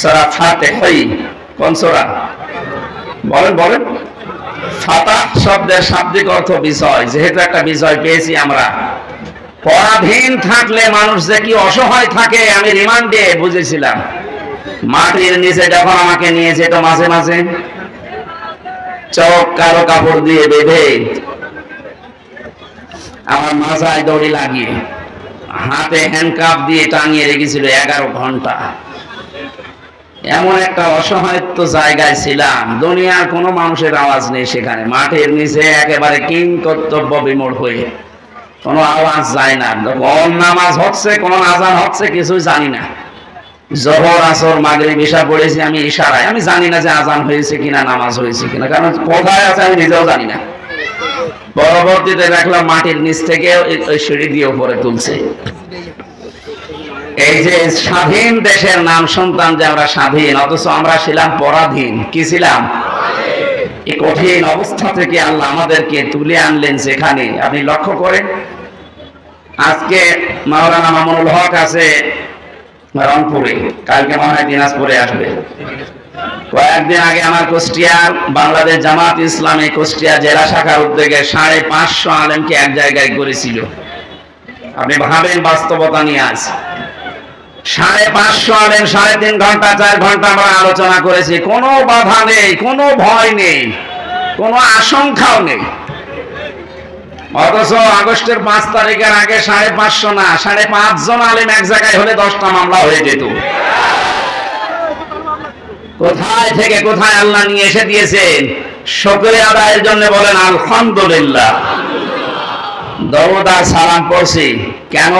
[SPEAKER 1] সূরা ফাতিহা। কোন সূরা? বলেন। ফাতাহ শব্দের শাব্দিক অর্থ বিজয়। যেহেতু একটা বিজয় পেয়েছি আমরা, পরাধীন থাকলে মানুষ যে কি অসহায় থাকে আমি রিমান্ডে বুঝেছিলাম। মাটির নিচে যখন আমাকে নিয়ে যেত, মাঝে মাঝে চোখ কালো কাপড় দিয়ে বেঁধে, আমার মাথায় দড়ি লাগিয়ে, হাতে হ্যান্ডকাপ দিয়ে টাঙিয়ে রেখেছিল 11 ঘন্টা। এমন একটা অসহায়ত্ব জায়গায় ছিলাম, দুনিয়ার কোনো মানুষের আওয়াজ নেই সেখানে। মাটির নিচে একেবারে কিং কর্তব্য বিমূঢ় হয়ে, কোনো আওয়াজ যায় না। কোন নামাজ হচ্ছে, কোন আজান হচ্ছে, কিছুই জানি না। জোহর, আসর, মাগরিব, ইশা পড়েছি আমি ইশারায়। আমি জানি না যে আজান হয়েছে কিনা, নামাজ হয়েছে কিনা, কারণ কোথায় আছে আমি নিজেও জানি না। পরবর্তীতে দেখলাম মাটির নিচ থেকে ওই সিঁড়ি দিয়ে উপরে তুলছে। এই যে স্বাধীন দেশের নাম শুনতাম যে আমরা স্বাধীন, অথচ আমরা ছিলাম পরাধীন। কি ছিলাম? এই কঠিন অবস্থা থেকে আল্লাহ আমাদেরকে তুলে আনলেন যেখানে, আপনি লক্ষ্য করেন। আজকে মাওলানা মামুনুল হক আছে রংপুরে, কালকে মনে হয় দিনাজপুরে আসবে। কয়েকদিন আগে আমার কুষ্টিয়ার বাংলাদেশ জামাত ইসলামী কুষ্টিয়া জেলা শাখার উদ্যোগে 550 আলেমকে এক জায়গায় করেছিল। আপনি ভাবেন বাস্তবতা নিয়ে আজ 550 আলেম 3.5 ঘন্টা 4 ঘন্টা আমরা আলোচনা করেছি। কোনো বাধা নেই, কোনো ভয় নেই, কোনো আশঙ্কাও নেই। অথচ আগস্টের 5 তারিখের আগে 550 না 5.5 জন আলেম এক জায়গায় হলে 10টা মামলা হয়ে যেত। কোথায় থেকে কোথায় আল্লাহ নিয়ে এসে দিয়েছেন। শুকরিয়া আদায়ের জন্য বলেন আলহামদুলিল্লাহ। দরুদ আর সালাম পড়ছি কেন?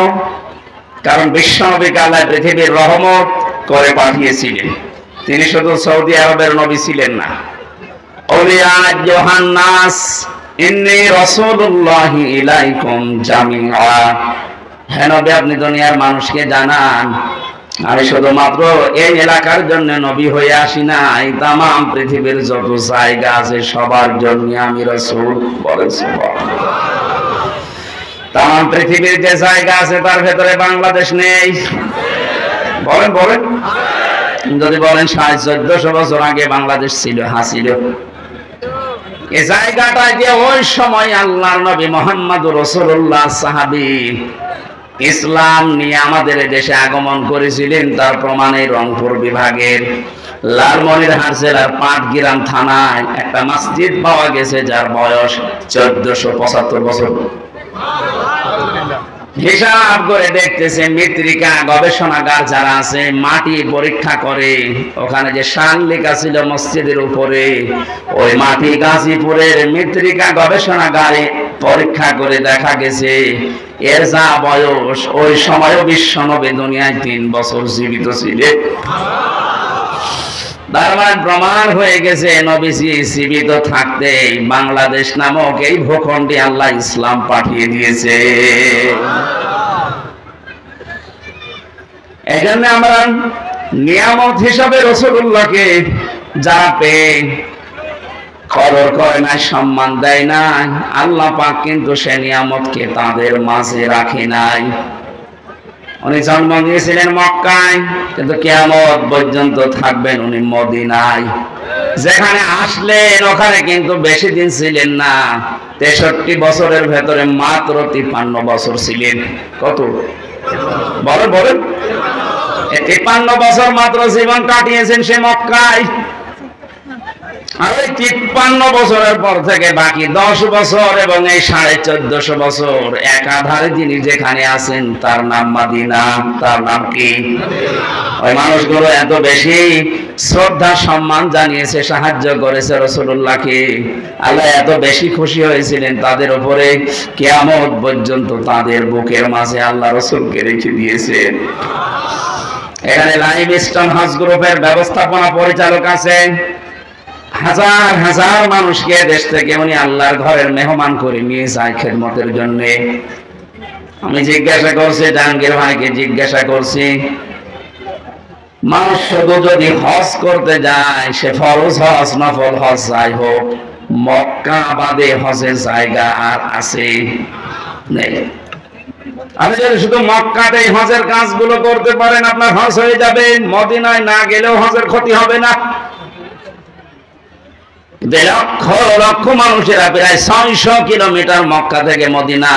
[SPEAKER 1] কারণ বিশ্বনবীকে আল্লাহ পৃথিবীর রহমত করে পাঠিয়েছিলেন। তিনি শুধু সৌদি আরবের নবী ছিলেন না। ওলিয়া ইউহান্নাস ইন্নী রাসূলুল্লাহি ইলাইকুম জামিআ। হে নবী, আপনি দুনিয়ার মানুষকে জানান আমি শুধুমাত্র এই এলাকার জন্য নবী হয়ে আসি নাই, তামাম পৃথিবীর যত জায়গা আছে সবার জন্য আমি রাসূল। বলেন সুবহানাল্লাহ। তামাম পৃথিবীর যে জায়গা আছে তার ভেতরে বাংলাদেশ নেই। বলেন বলেন। যদি বলেন 1450 বছর আগে বাংলাদেশ ছিল, ছিল। এই জায়গাটা যে ওই সময় আল্লাহর নবী মুহাম্মদুর রাসূলুল্লাহ সাহাবী ইসলাম নিয়ে আমাদের দেশে আগমন করেছিলেন, তার প্রমাণে রংপুর বিভাগের লালমনিরহাট জেলার পাটগ্রাম থানায় একটা মসজিদ পাওয়া গেছে যার বয়স 1475 বছর। হিসাব করে দেখতেছে মৃত্তিকা গবেষণাগার যারা আছে মাটি পরীক্ষা করে, ওখানে যে শান লেখা ছিল মসজিদের উপরে, ওই মাটি গাজীপুরের মৃত্তিকা গবেষণাগারে পরীক্ষা করে দেখা গেছে এর যা বয়স ওই সময়ও বিশ্বনবী দুনিয়ায় 3 বছর জীবিত ছিলেন। তার মানে প্রমাণ হয়ে গেছে নবীজি জীবিত থাকতে বাংলাদেশ নামক এই ভূখণ্ডে আল্লাহ ইসলাম পাঠিয়ে দিয়েছে। এজন্য আমরা নিয়ামত হিসাবে রাসূলুল্লাহকে যারা পেয়ে কদর করে না, সম্মান দেয় না, আল্লাহ পাক কিন্তু সে নিয়ামতকে তাদের মাঝে রাখে নাই। উনি জন্ম নিয়েছিলেন মক্কায়, কিন্তু কিয়ামত পর্যন্ত থাকবেন উনি মদিনায়। যেখানে আসলেন ওখানে কিন্তু বেশি দিন ছিলেন না, 63 বছরের ভেতরে মাত্র 53 বছর ছিলেন। কত বলেন বলেন। 53 বছর মাত্র জীবন কাটিয়েছেন সে মক্কায়। আর ওই 53 বছরের পর থেকে বাকি 10 বছর এবং এই 1450 বছর একাধারে যিনি যেখানে আছেন তার নাম মদিনা। তার নাম কি? ওই মানুষগুলো এত বেশি শ্রদ্ধা সম্মান জানিয়েছে, সাহায্য করেছে রাসূলুল্লাহকে, আল্লাহ এত বেশি খুশি হয়েছিলেন তাদের উপরে, কিয়ামত পর্যন্ত তাদের বুকের মাঝে আল্লাহ রাসূলকে রেখে দিয়েছেন। এখানে লাইভ স্টোন হজ গ্রুপের ব্যবস্থাপনা পরিচালক আছেন। হাজার হাজার মানুষকে দেশ থেকে উনি আল্লাহর ঘরের মেহমান করে নিয়ে যায় খেদমতের জন্য। আমি জিজ্ঞাসা করছি, জাহাঙ্গীর ভাইকে জিজ্ঞাসা করছি, মানুষ শুধু যদি হজ করতে যায়, সে ফরজ হজ নফল হজ যাই হোক, মক্কা বাদে হজের জায়গা আর আছে নেই? আপনি যদি শুধু মক্কাতেই হজের কাজগুলো করতে পারেন আপনার হজ হয়ে যাবে, মদিনায় না গেলেও হজের ক্ষতি হবে না। লক্ষ লক্ষ মানুষেরা প্রায় 600 কিলোমিটার মক্কা থেকে মদিনা,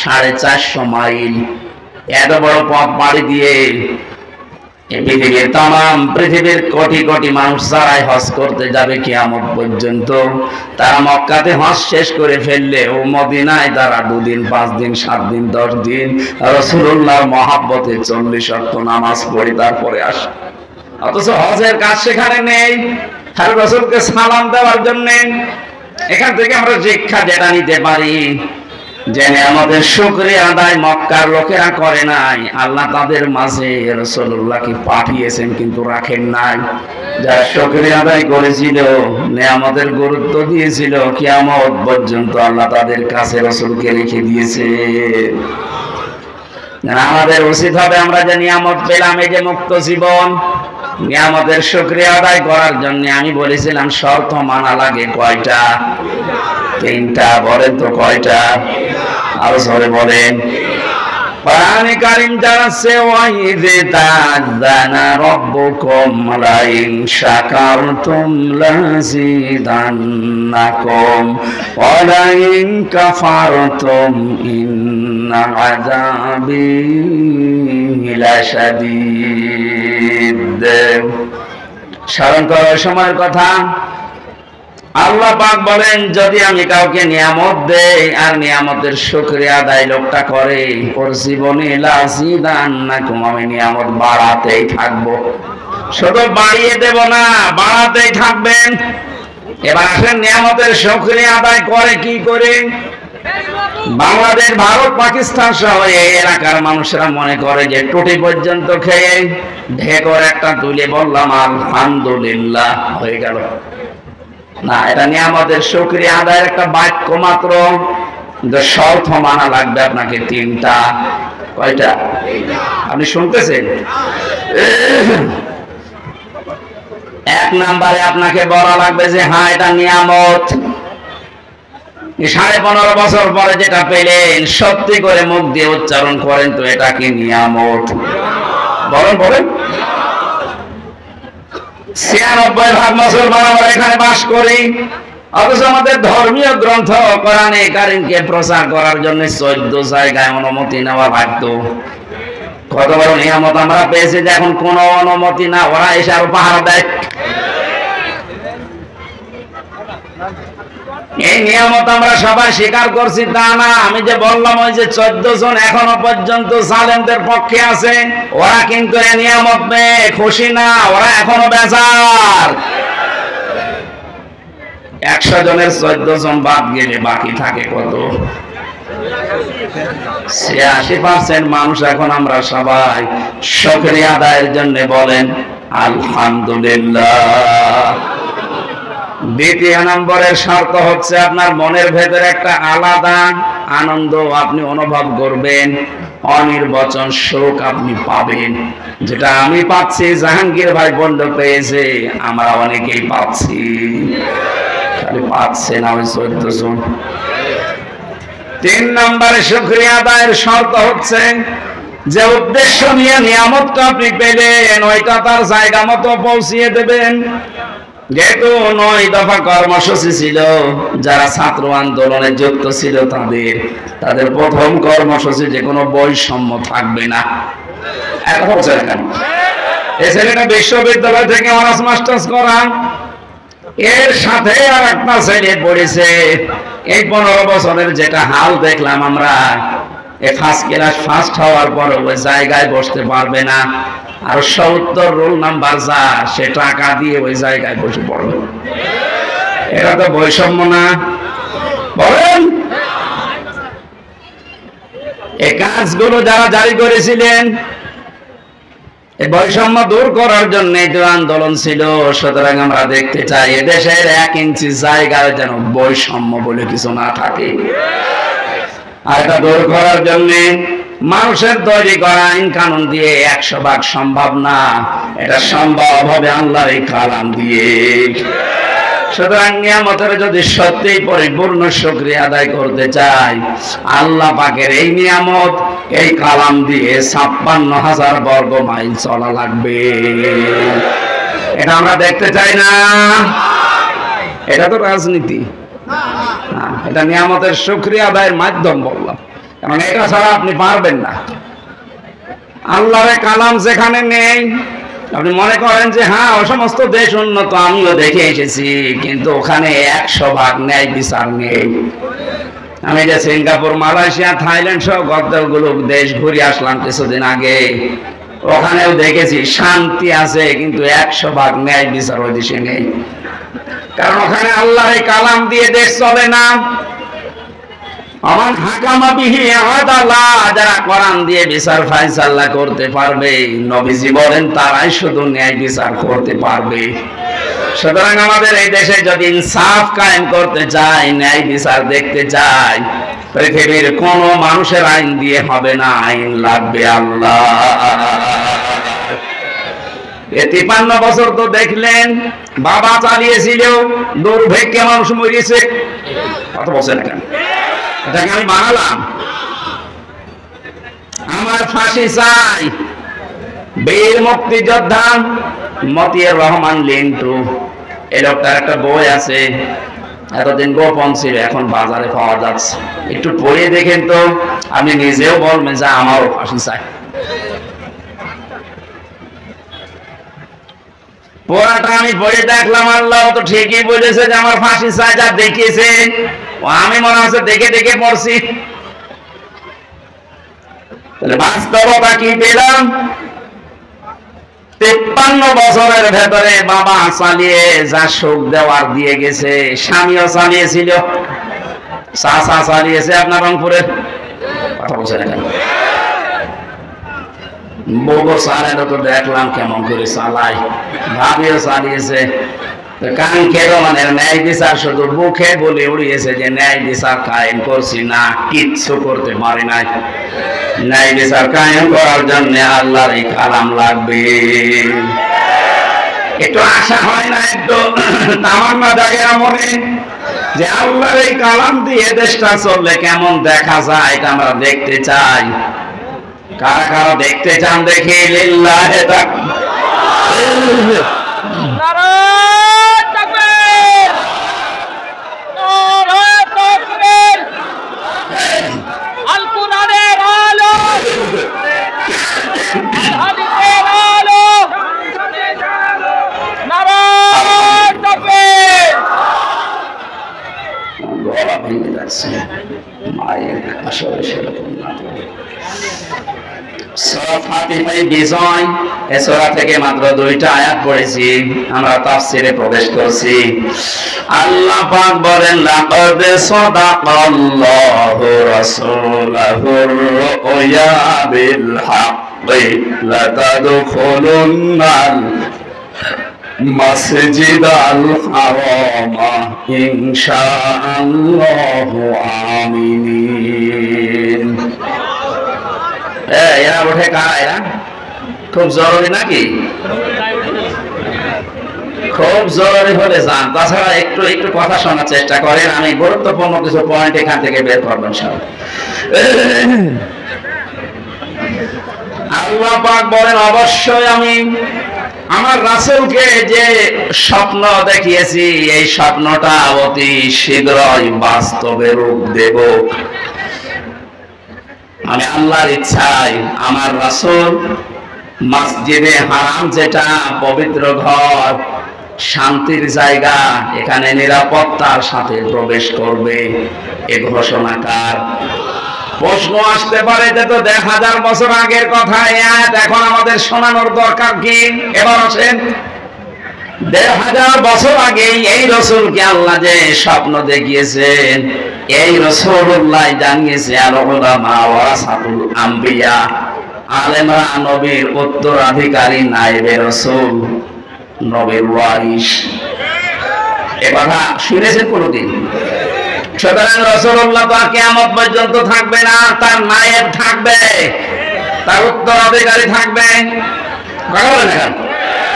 [SPEAKER 1] 450 মাইল, এত বড় পথ পাড়ি দিয়ে পৃথিবীর তামাম পৃথিবীর কোটি কোটি মানুষ যারাই হজ করতে যাবে কিয়ামত পর্যন্ত, তারা মক্কাতে হজ শেষ করে ফেললে ও মদিনায় তারা 2 দিন 5 দিন 7 দিন 10 দিন রাসূলুল্লাহর মহব্বতে 40 ওয়াক্ত নামাজ পড়ে তারপরে আসে। অথচ হজের কাজ সেখানে নেই, আর রাসূলকে সালাম দেওয়ার জন্য। এখান থেকে আমরা শিক্ষা যেটা নিতে পারি, যে আমাদের শুকরিয়া আদায় মক্কার লোকেরা করে নাই, আল্লাহ তাদের মাঝে রাসূলুল্লাহকে পাঠিয়েছেন কিন্তু রাখেন নাই। যারা শুকরিয়া আদায় করেছিল, নিয়ামতের গুরুত্ব দিয়েছিল, কিয়ামত পর্যন্ত আল্লাহ তাদের কাছে রাসূলকে রেখে দিয়েছে। আমাদের উচিত হবে আমরা যে নিয়ামত পেলাম, এই যে মুক্ত জীবন, নিয়ামতের শুকরিয়া আদায় করার জন্য আমি বলেছিলাম শর্ত মানা লাগে কয়টা? 3টা। বলেন তো কয়টা? আরো জোরে বলেন। কোরআনে কারীম জানাচ্ছে, ওয়াইযে তাযানা রাব্বুকুম লাইন শাকারতুম লাযিদান্নাকুম ওয়া লাইন কাফারতুম ইন্না আযাবি লাশাদীদ। স্মরণ করো সময়ের কথা। আল্লাহ পাক বলেন, যদি আমি কাউকে নিয়ামত দেই আর নিয়ামতের শুকরিয়া আদায় লোকটা করে, ওর জীবনে লাযিদান্নাকুম, আমি নিয়ামত বাড়াতেই থাকবো। শুধু বাড়িয়ে দেব না, বাড়াতেই থাকবেন। এবার আসেন নিয়ামতের শুকরিয়া আদায় করে কি করে। বাংলাদেশ, ভারত, পাকিস্তান সহ এই এলাকার মানুষরা মনে করে যে টুটি পর্যন্ত খেয়ে ঢেকর একটা তুলে বললাম আলহামদুলিল্লাহ হয়ে গেল। না, এটা নিয়ামতের শুকরিয়া আদায়ের একটা বাক্য মাত্র। শর্ত মানা লাগবে আপনাকে তিনটা। কয়টা? আপনি শুনতেছেন? এক নাম্বারে আপনাকে বলা লাগবে যে হ্যাঁ এটা নিয়ামত। 15.5 বছর পরে যেটা পেলেন সত্যি করে মুখ দিয়ে উচ্চারণ করেন তো এটা কি নিয়ামত? বলেন বলেন। 96 ভাগ মুসলমান আমরা এখানে বাস করি, অথচ আমাদের ধর্মীয় গ্রন্থ কোরআনে কারীমকে প্রচার করার জন্য 14 জায়গায় অনুমতি নেওয়া লাগতো। কত বড় নিয়ামত আমরা পেয়েছি যে এখন কোনো অনুমতি না, ওরা এসে আরো পাহারা দেয়। এই নিয়ামত আমরা সবাই স্বীকার করছি তা না। আমি যে বললাম ওই যে 14 জন এখনো পর্যন্ত জালেমদের পক্ষে আছে, ওরা কিন্তু এই নিয়ামত পেয়ে খুশি না, ওরা এখনো বেজার। 100 জনের 14 জন বাদ গেলে বাকি থাকে কত? 86% মানুষ এখন আমরা সবাই শুকরিয়া আদায়ের জন্য বলেন আলহামদুলিল্লাহ। দ্বিতীয় নম্বরের শর্ত হচ্ছে আপনার মনের ভেতরে একটা আলাদা আনন্দ আপনি অনুভব করবেন, অনির্বচন সুখ আপনি পাবেন। যেটা আমি পাচ্ছি, জাহাঙ্গীর ভাই বন্ধ পেয়েছে, আমরা অনেকেই পাচ্ছি। খালি পাচ্ছে না ওই 14 জন। 3 নম্বরে শুকরিয়া আদায়ের শর্ত হচ্ছে যে উদ্দেশ্য নিয়ে নিয়ামতটা আপনি পেলেন ওইটা তার জায়গা মতো পৌঁছিয়ে দেবেন। যেহেতু 9 দফা কর্মসূচি ছিল, যারা ছাত্র আন্দোলনে যুক্ত ছিল তাদের প্রথম কর্মসূচি যে কোনো বৈষম্য থাকবে না। এই ছেলেটা বিশ্ববিদ্যালয় থেকে অনার্স মাস্টার্স করা, এর সাথে আর একটা ছেলে পড়েছে। এই 15 বছরের যেটা হাল দেখলাম আমরা, ফার্স্ট ক্লাস ফার্স্ট হওয়ার পর ওই জায়গায় বসতে পারবে না, আর 70 রোল নাম্বার যা সে টাকা দিয়ে ওই জায়গায় বসে পড়বে। এটা তো বৈষম্য না? বলেন। এই কাজগুলো যারা জারি করেছিলেন এই বৈষম্য দূর করার জন্য যে আন্দোলন ছিল, সুতরাং আমরা দেখতে চাই এদেশের 1 ইঞ্চি জায়গায় যেন বৈষম্য বলে কিছু না থাকে। আর এটা দূর করার জন্য মানুষের তৈরি করা আইন কানুন দিয়ে 100 ভাগ সম্ভব না, এটা সম্ভব হবে আল্লাহর এই কালাম দিয়ে। সুতরাং নিয়ামতের যদি সত্যিই পরিপূর্ণ শুকরিয়া আদায় করতে চাই, আল্লাহ পাকের এই নিয়ামত এই কালাম দিয়ে 56,000 বর্গ মাইল চলা লাগবে। এটা আমরা দেখতে চাই না। এটা তো রাজনীতি না, এটা নিয়ামতের শুকরিয়া আদায়ের মাধ্যম বললাম, কারণ এটা ছাড়া আপনি পারবেন না। আল্লাহর কালাম যেখানে নেই, আপনি মনে করেন যে হ্যাঁ ও সমস্ত দেশ উন্নত, আমিও দেখে এসেছি, কিন্তু ওখানে 100 ভাগ ন্যায় বিচার নেই। আমি যে সিঙ্গাপুর, মালয়েশিয়া, থাইল্যান্ড সহ কতগুলো দেশ ঘুরে আসলাম কিছুদিন আগে, ওখানেও দেখেছি শান্তি আছে, কিন্তু 100 ভাগ ন্যায় বিচার ওই দেশে নেই। কারণ ওখানে আল্লাহর কালাম দিয়ে দেশ চলে না। আমার হাকামা বিহি আদালা, যারা কোরআন দিয়ে বিচার ফায়সালা করতে পারবে, নবীজি বলেন তারাই শুধু ন্যায় বিচার করতে পারবে। সুতরাং আমাদের এই দেশে যদি ইনসাফ কায়েম করতে চাই, ন্যায় বিচার দেখতে চাই, পৃথিবীর কোন মানুষের আইন দিয়ে হবে না, আইন লাগবে আল্লাহ। 53 বছর তো দেখলেন বাবা চালিয়েছিল, দুর্ভিক্ষে মানুষ মরিয়েছে। কত বছর কেন এটাকে আমি বানালাম? আমার ফাঁসি চাই। বীর মুক্তিযোদ্ধা মতিউর রহমান লিন্টু, এই লোকটার একটা বই আছে, এতদিন গোপন ছিল, এখন বাজারে পাওয়া যাচ্ছে। একটু পড়ে দেখেন তো, আপনি নিজেও বলবেন যে আমারও ফাঁসি চাই। পড়াটা আমি পড়ে দেখলাম, আল্লাহ তো ঠিকই বলেছে যে আমার ফাঁসি চাই, যা দেখিয়েছে আমি মনে হচ্ছে দেখে দেখে পড়ছি। তাহলে বাস্তবতা কি পেলাম? 53 বছরের ভেতরে বাবা চালিয়ে যা সুখ দেওয়ার দিয়ে গেছে, স্বামীও চালিয়েছিল, চাচা চালিয়েছে আপনার রংপুরের, কথা বলছেন এখানে বউ চালানো তো দেখলাম কেমন করে চালাই, ভাবিও চালিয়েছে। কাঙ্ক্ষের মানে ন্যায় বিচার শুধু মুখে বলে উড়িয়েছে যে ন্যায় বিচার কায়েম করছি, না কিচ্ছু করতে পারি নাই। ন্যায় বিচার কায়েম করার জন্য আল্লাহর এই কালাম লাগবে। একটু আশা হয় না, একটু তামান্না জাগে মনে যে আল্লাহর এই কালাম দিয়ে দেশটা চললে কেমন দেখা যায়, এটা আমরা দেখতে চাই। কারা কারা দেখতে চান দেখি? লিল্লাহি তাকবীর। গলা ভেঙে যাচ্ছে, মায়ের আসলে সেরকম না। সূরা ফাতিহায় বিজয়, এই সূরা থেকে মাত্র 2টা আয়াত পড়েছি, আমরা তাফসীরে প্রবেশ করছি। আল্লাহ পাক বলেন, লাকাদ সাদাকাল্লাহু রাসূলাহুর রুয়া বিল হাক্কি লাতাদখুলুন্নাল মাসজিদাল হারামা ইনশাআল্লাহু আমিনিন। এরা ওঠে কারা? এরা খুব জরুরি নাকি? খুব জরুরি হলে যান, তাছাড়া একটু একটু কথা শোনার চেষ্টা করেন, আমি গুরুত্বপূর্ণ কিছু পয়েন্ট এখান থেকে বের করবেন সব। আল্লাহ পাক বলেন, অবশ্যই আমি আমার রাসূলকে যে স্বপ্ন দেখিয়েছি, এই স্বপ্নটা অতি শীঘ্রই বাস্তবে রূপ দেব। আমি আল্লাহর ইচ্ছায় আমার রাসূল মসজিদে হারাম, যেটা পবিত্র ঘর, শান্তির জায়গা, এখানে নিরাপত্তার সাথে প্রবেশ করবে। এ ঘোষণাকার প্রশ্ন আসতে পারে যে তো 1000 বছর আগের কথা, এখন আমাদের শোনানোর দরকার কি? এবার আসেন, 1000 বছর আগে এই রাসূলকে আল্লাহ যে স্বপ্ন দেখিয়েছেন, এই রাসূলুল্লাহ জানিয়েছে, আর উলামা ওয়ারাসাতুল আম্বিয়া, আলেমরা নবীর উত্তরাধিকারী, নায়েবে রাসূল, নবীর ওয়ারিস। এ কথা শুনেছেন কোনদিন? সুতরাং রাসূলুল্লাহ তো কিয়ামত পর্যন্ত থাকবে না, তার নায়েব থাকবে, তার উত্তরাধিকারী থাকবে,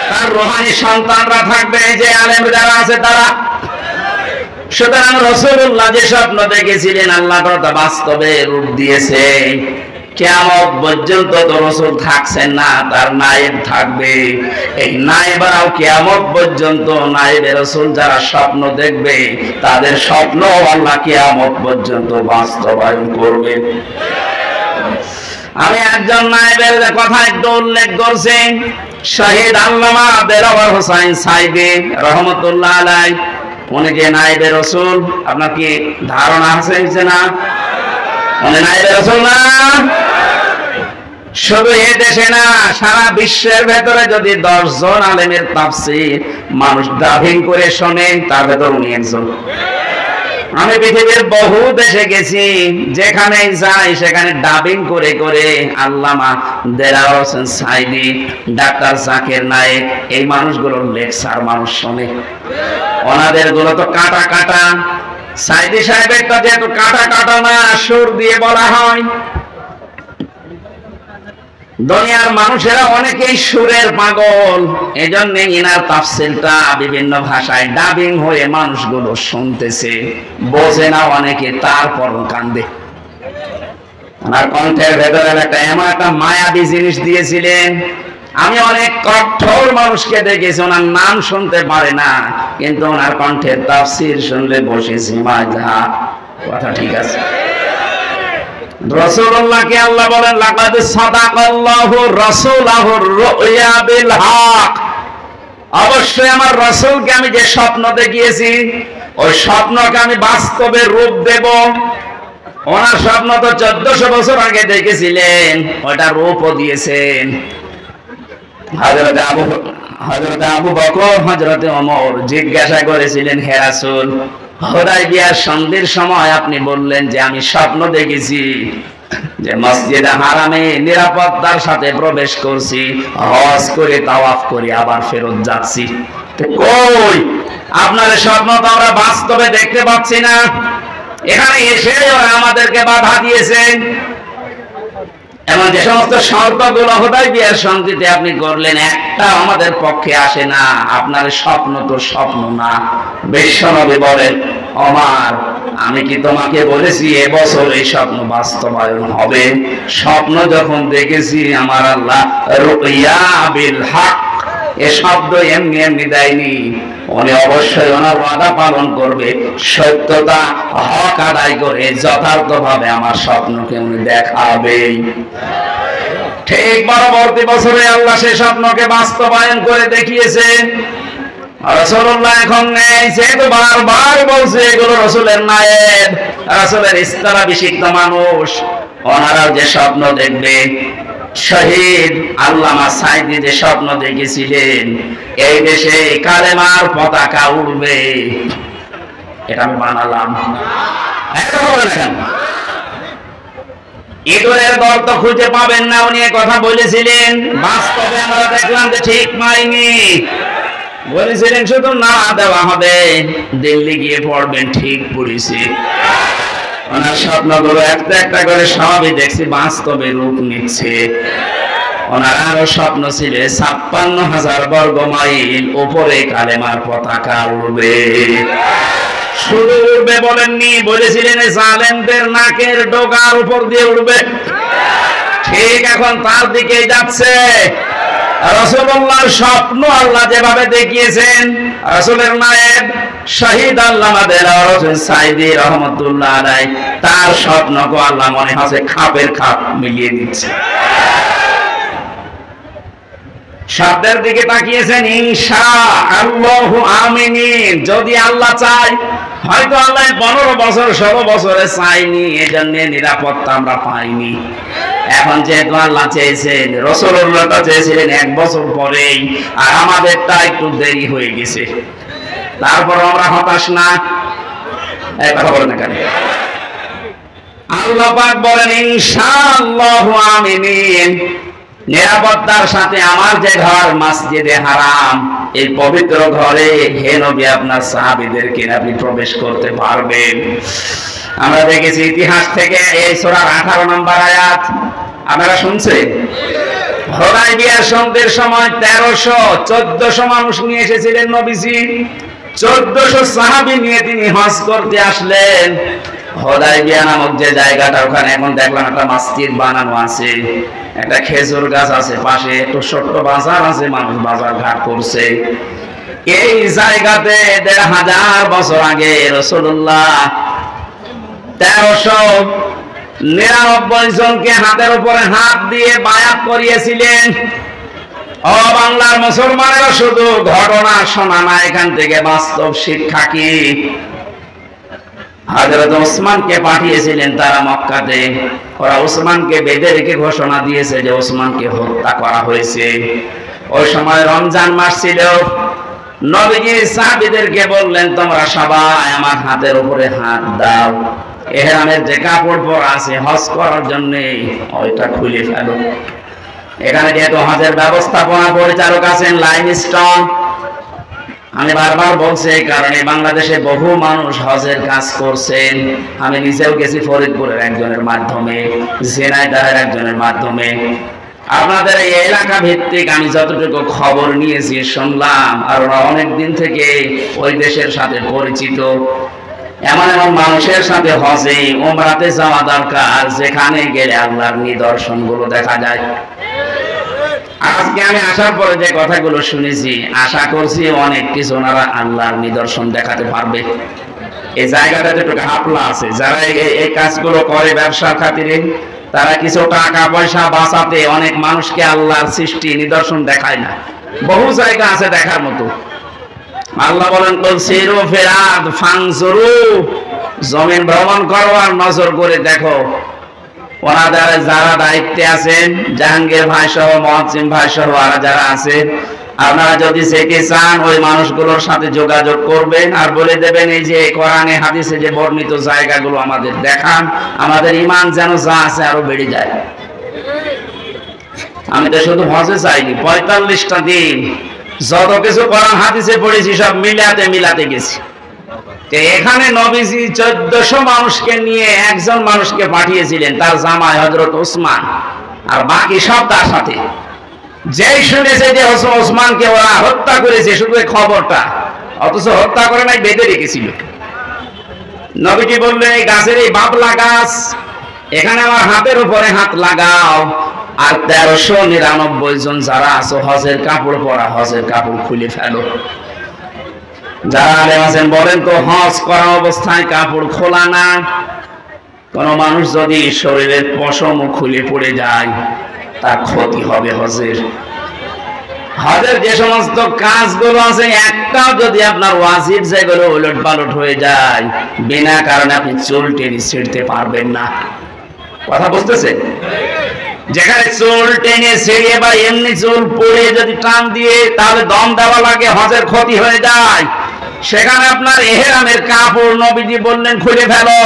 [SPEAKER 1] তার রূহানি সন্তানরা থাকবে, যে আলেম যারা আছে তারা। সুতরাং রাসূলুল্লাহ যে স্বপ্ন দেখেছিলেন, আল্লাহ তা বাস্তবে রূপ দিয়েছে। কিয়ামত পর্যন্ত তো রাসূল থাকছেন না, তার নায়েব থাকবে। এই নায়েবরাও কিয়ামত পর্যন্ত, নায়েবে রাসূল যারা স্বপ্ন দেখবে, তাদের স্বপ্ন আল্লাহ কিয়ামত পর্যন্ত বাস্তবায়ন করবে। আমি একজন নায়েবের কথা একটু উল্লেখ করছি, শহীদ আল্লামা দেলাওয়ার হোসেন সাইদি রহমতুল্লাহ আলাইহি। উনি যে নায়েবে রাসূল, আপনার কি ধারণা আছে যে না উনি নায়েবে রাসূল না? শুধু এই দেশে না, সারা বিশ্বের ভেতরে যদি 10 জন আলেমের তাফসীর মানুষ ডাবিং করে শোনে, তার ভেতর উনি একজন। আমি পৃথিবীর বহু দেশে গেছি, যেখানে যাই সেখানে ডাবিং করে করে আল্লামা দেলাওয়ার হোসেন সাইদি, ডাক্তার জাকির নায়েক, এই মানুষগুলোর লেকচার মানুষ শোনে। ওনাদের গুলো তো কাটা কাটা, সাইদি সাহেবেরটা যেহেতু কাটা কাটা না, সুর দিয়ে বলা হয়। দুনিয়ার মানুষেরা অনেকেই সুরের পাগল, এজন্য ইনার তাফসীরটা বিভিন্ন ভাষায় ডাবিং হয়ে মানুষগুলো শুনতেছে, বোঝে না অনেকে, তারপরও কান্দে। ওনার কণ্ঠের ভেতরে এমন একটা মায়াবী জিনিস দিয়েছিলেন। আমি অনেক কঠোর মানুষকে দেখেছি, ওনার নাম শুনতে পারে না, কিন্তু ওনার কণ্ঠের তাফসীর শুনলে বসে ঝিমা যা। কথা ঠিক আছে? রাসূলুল্লাহকে আল্লাহ বলেন, লাকাদ সাদাকাল্লাহু রাসূলাহুর রুয়া বিল হক। অবশ্যই আমার রাসূলকে আমি যে স্বপ্ন দেখিয়েছি ওই স্বপ্নকে আমি বাস্তবে রূপ দেব। ওনার স্বপ্ন তো 1400 বছর আগে দেখেছিলেন, ওটা রূপও দিয়েছেন। হযরত আবু বকর হযরত ওমর জিজ্ঞাসা করেছিলেন, হে রাসূল, হুদায়বিয়ার সন্ধির সময় আপনি বললেন যে আমি স্বপ্ন দেখেছি যে মসজিদে হারামে নিরাপত্তার সাথে প্রবেশ করছি, হজ করে তাওয়াফ করে আবার ফেরত যাচ্ছি। তো কই আপনার স্বপ্ন তো আমরা বাস্তবে দেখতে পাচ্ছি না। এখানে এসে ওরা আমাদেরকে বাধা দিয়েছেন। এমন যে সমস্ত শর্তগুলো হুদায়বিয়ার সন্ধিতে আপনি করলেন, একটা আমাদের পক্ষে আসে না। আপনার স্বপ্ন তো স্বপ্ন না। বিশ্বনবী বলেন, ওমর, আমি কি তোমাকে বলেছি এবছর এই স্বপ্ন বাস্তবায়ন হবে? স্বপ্ন যখন দেখেছি আমার আল্লাহ রুইয়া বিল হক এ শব্দ এমনি এমনি দেয়নি। উনি অবশ্যই ওনার ওয়াদা পালন করবে, সত্যতা হক আদায় করে যথার্থভাবে আমার স্বপ্নকে উনি দেখাবে। ঠিক পরবর্তী বছরে আল্লাহ সেই স্বপ্নকে বাস্তবায়ন করে দেখিয়েছেন। রাসূলুল্লাহ এখন নেই, যেহেতু বারবার বলছে এগুলো রাসূলের নায়েব, রাসূলের স্থলাভিষিক্ত মানুষ, ওনারাও যে স্বপ্ন দেখবে। শহীদ আল্লামা সাঈদী যে স্বপ্ন দেখেছিলেন এই দেশে কালেমার পতাকা উড়বে, এটা আমি বানালাম। ইঁদুরের গর্ত খুঁজে পাবেন না, উনি কথা বলেছিলেন। বাস্তবে আমরা দেখলাম যে ঠিক পাইনি। বলেছিলেন শুধু না দেওয়া হবে, দিল্লি গিয়ে পড়বেন, ঠিক পড়েছি। ওনার স্বপ্নগুলো একটা একটা করে সবই দেখছি বাস্তবে রূপ নিচ্ছে। ওনার আরো স্বপ্ন ছিল ৫৬,০০০ বর্গ মাইল উপরে কালেমার পতাকা উড়বে। শুধু উড়বে বলেননি, বলেছিলেন জালেমদের নাকের ডগার উপর দিয়ে উড়বে। ঠিক এখন তার দিকেই যাচ্ছে। রাসূলুল্লাহর স্বপ্ন আল্লাহ যেভাবে দেখিয়েছেন, রাসূলের নায়েব শহীদ আল্লামা দেলাওয়ার হোসেন সাঈদী রহমাতুল্লাহ আলাইহি তার স্বপ্নকে আল্লাহ মনে হচ্ছে খাপের খাপ মিলিয়ে দিচ্ছে। শব্দের দিকে তাকিয়েছেন, ইনশাআল্লাহু আমিন। যদি আল্লাহ চায়, হয়তো আল্লাহ 15 বছর 16 বছরে চাইনি, এজন্য নিরাপত্তা আমরা পাইনি। এখন যেহেতু আল্লাহ চেয়েছেন, রাসূলুল্লাহ চেয়েছিলেন 1 বছর পরেই, আর আমাদেরটা একটু দেরি হয়ে গেছে। তারপর আমরা হতাশ না। এই কথা বলেন না কেন? আল্লাহ পাক বলেন ইনশাআল্লাহু আমিন। নিরাপত্তার সাথে আমার যে ঘর মসজিদে হারাম, এই পবিত্র ঘরে হে নবী আপনার সাহাবীদেরকে আপনি প্রবেশ করতে পারবেন। আমরা দেখেছি ইতিহাস থেকে এই সূরার 18 নম্বর আয়াত আপনারা শুনছেন। হুদায়বিয়ার সন্ধির সময় ১৩০০-১৪০০ মানুষ নিয়ে এসেছিলেন নবীজি। ১৪০০ সাহাবী নিয়ে তিনি হজ করতে আসলেন। হুদায়বিয়া নামক যে জায়গাটা, ওখানে এখন দেখলাম একটা মসজিদ বানানো আছে, একটা খেজুর গাছ আছে পাশে, একটু ছোট্ট বাজার আছে, মানুষ বাজার ঘাট করছে। এই জায়গাতে ১৫০০ বছর আগে রাসূলুল্লাহ ১৩৯৯ জনকে হাতের উপরে হাত দিয়ে বায়াত করিয়েছিলেন। ও বাংলার মুসলমানেরা, শুধু ঘটনা শোনা না, এখান থেকে বাস্তব শিক্ষা কি? হযরত ওসমানকে পাঠিয়েছিলেন তারা মক্কাতে। ওরা ওসমানকে বেঁধে রেখে ঘোষণা দিয়েছে যে ওসমানকে হত্যা করা হয়েছে। ওই সময় রমজান মাস ছিল। নবীজি সাহাবীদেরকে বললেন, তোমরা সবাই আমার হাতের উপরে হাত দাও, ইহরামের যে কাপড় পরা আছে হজ করার জন্য ওইটা খুলে ফেলো। এখানে যেহেতু হজের ব্যবস্থাপনা পরিচালক আছেন লাইমস্টোন, আমি বারবার বলছি এই কারণে বাংলাদেশে বহু মানুষ হজের কাজ করছেন। আমি নিজেও গেছি ফরিদপুরের একজনের মাধ্যমে, ঝিনাইদহের একজনের মাধ্যমে। আপনাদের এই এলাকা ভিত্তিক আমি যতটুকু খবর নিয়েছি, শুনলাম, আর ওরা অনেক দিন থেকে ওই দেশের সাথে পরিচিত। এমন এমন মানুষের সাথে হজে উমরাতে যাওয়া দরকার, যেখানে গেলে আল্লাহর নিদর্শন গুলো দেখা যায়। আজকে আমি আসার পরে যে কথাগুলো শুনেছি, আশা করছি অনেক কিছু ওনারা আল্লাহর নিদর্শন দেখাতে পারবে। এই জায়গাটাতে একটু ঘাপলা আছে। যারা এই কাজগুলো করে ব্যবসার খাতিরে, তারা কিছু টাকা পয়সা বাঁচাতে অনেক মানুষকে আল্লাহর সৃষ্টি নিদর্শন দেখায় না। বহু জায়গা আছে দেখার মতো। আল্লাহ বলেন কুল সিরু ফিল আরদ ফানজুরু, জমিন ভ্রমণ করো আর নজর করে দেখো। ওনাদের যারা দায়িত্বে আছেন, জাহাঙ্গীর ভাই সহ, মহসিন ভাই সহ আর যারা আছে, আপনারা যদি যেতে চান ওই মানুষগুলোর সাথে যোগাযোগ করবেন আর বলে দেবেন এই যে কোরআনে হাদিসে যে বর্ণিত জায়গাগুলো আমাদের দেখান, আমাদের ঈমান যেন যা আছে আরো বেড়ে যায়। আমি তো শুধু হজে চাইনি, 45টা দিন যত কিছু কোরআন হাদিসে পড়েছি সব মিলাতে গেছি। এখানে নবীজি 1400 মানুষকে নিয়ে একজন মানুষকে পাঠিয়েছিলেন, তার জামাই হযরত ওসমান, আর বাকি সব তার সাথে। যেই শুনেছে যে ওসমানকে ওরা হত্যা করেছে, শুধু এই খবরটা, অথচ হত্যা করে নাই, বেঁধে রেখেছিল। নবীজি বললেন এই গাছের এই বাবলা গাছ, এখানে আমার হাতের উপরে হাত লাগাও, আর 1399 জন যারা আছো হজের কাপড় পরা, হজের কাপড় খুলে ফেলো। যারা আলেম আছেন বলেন তো, হজ করা অবস্থায় কাপড় খোলা না? কোন মানুষ যদি শরীরের পশম খুলে পড়ে যায় তার ক্ষতি হবে হজের। হজের যে সমস্ত কাজগুলো আছে, একটাও যদি আপনার ওয়াজিব যেগুলো উলট পালট হয়ে যায়, বিনা কারণে আপনি চুল টেনে ছিঁড়তে পারবেন না। কথা বুঝতেছেন? যেখানে চুল টেনে ছিঁড়ে বা এমনি চুল পড়ে যদি টান দিয়ে তাহলে দম দেওয়া লাগে, হজের ক্ষতি হয়ে যায়। সেখানে আপনার ইহরামের কাপড় নবীজি বললেন খুলে ফেলো,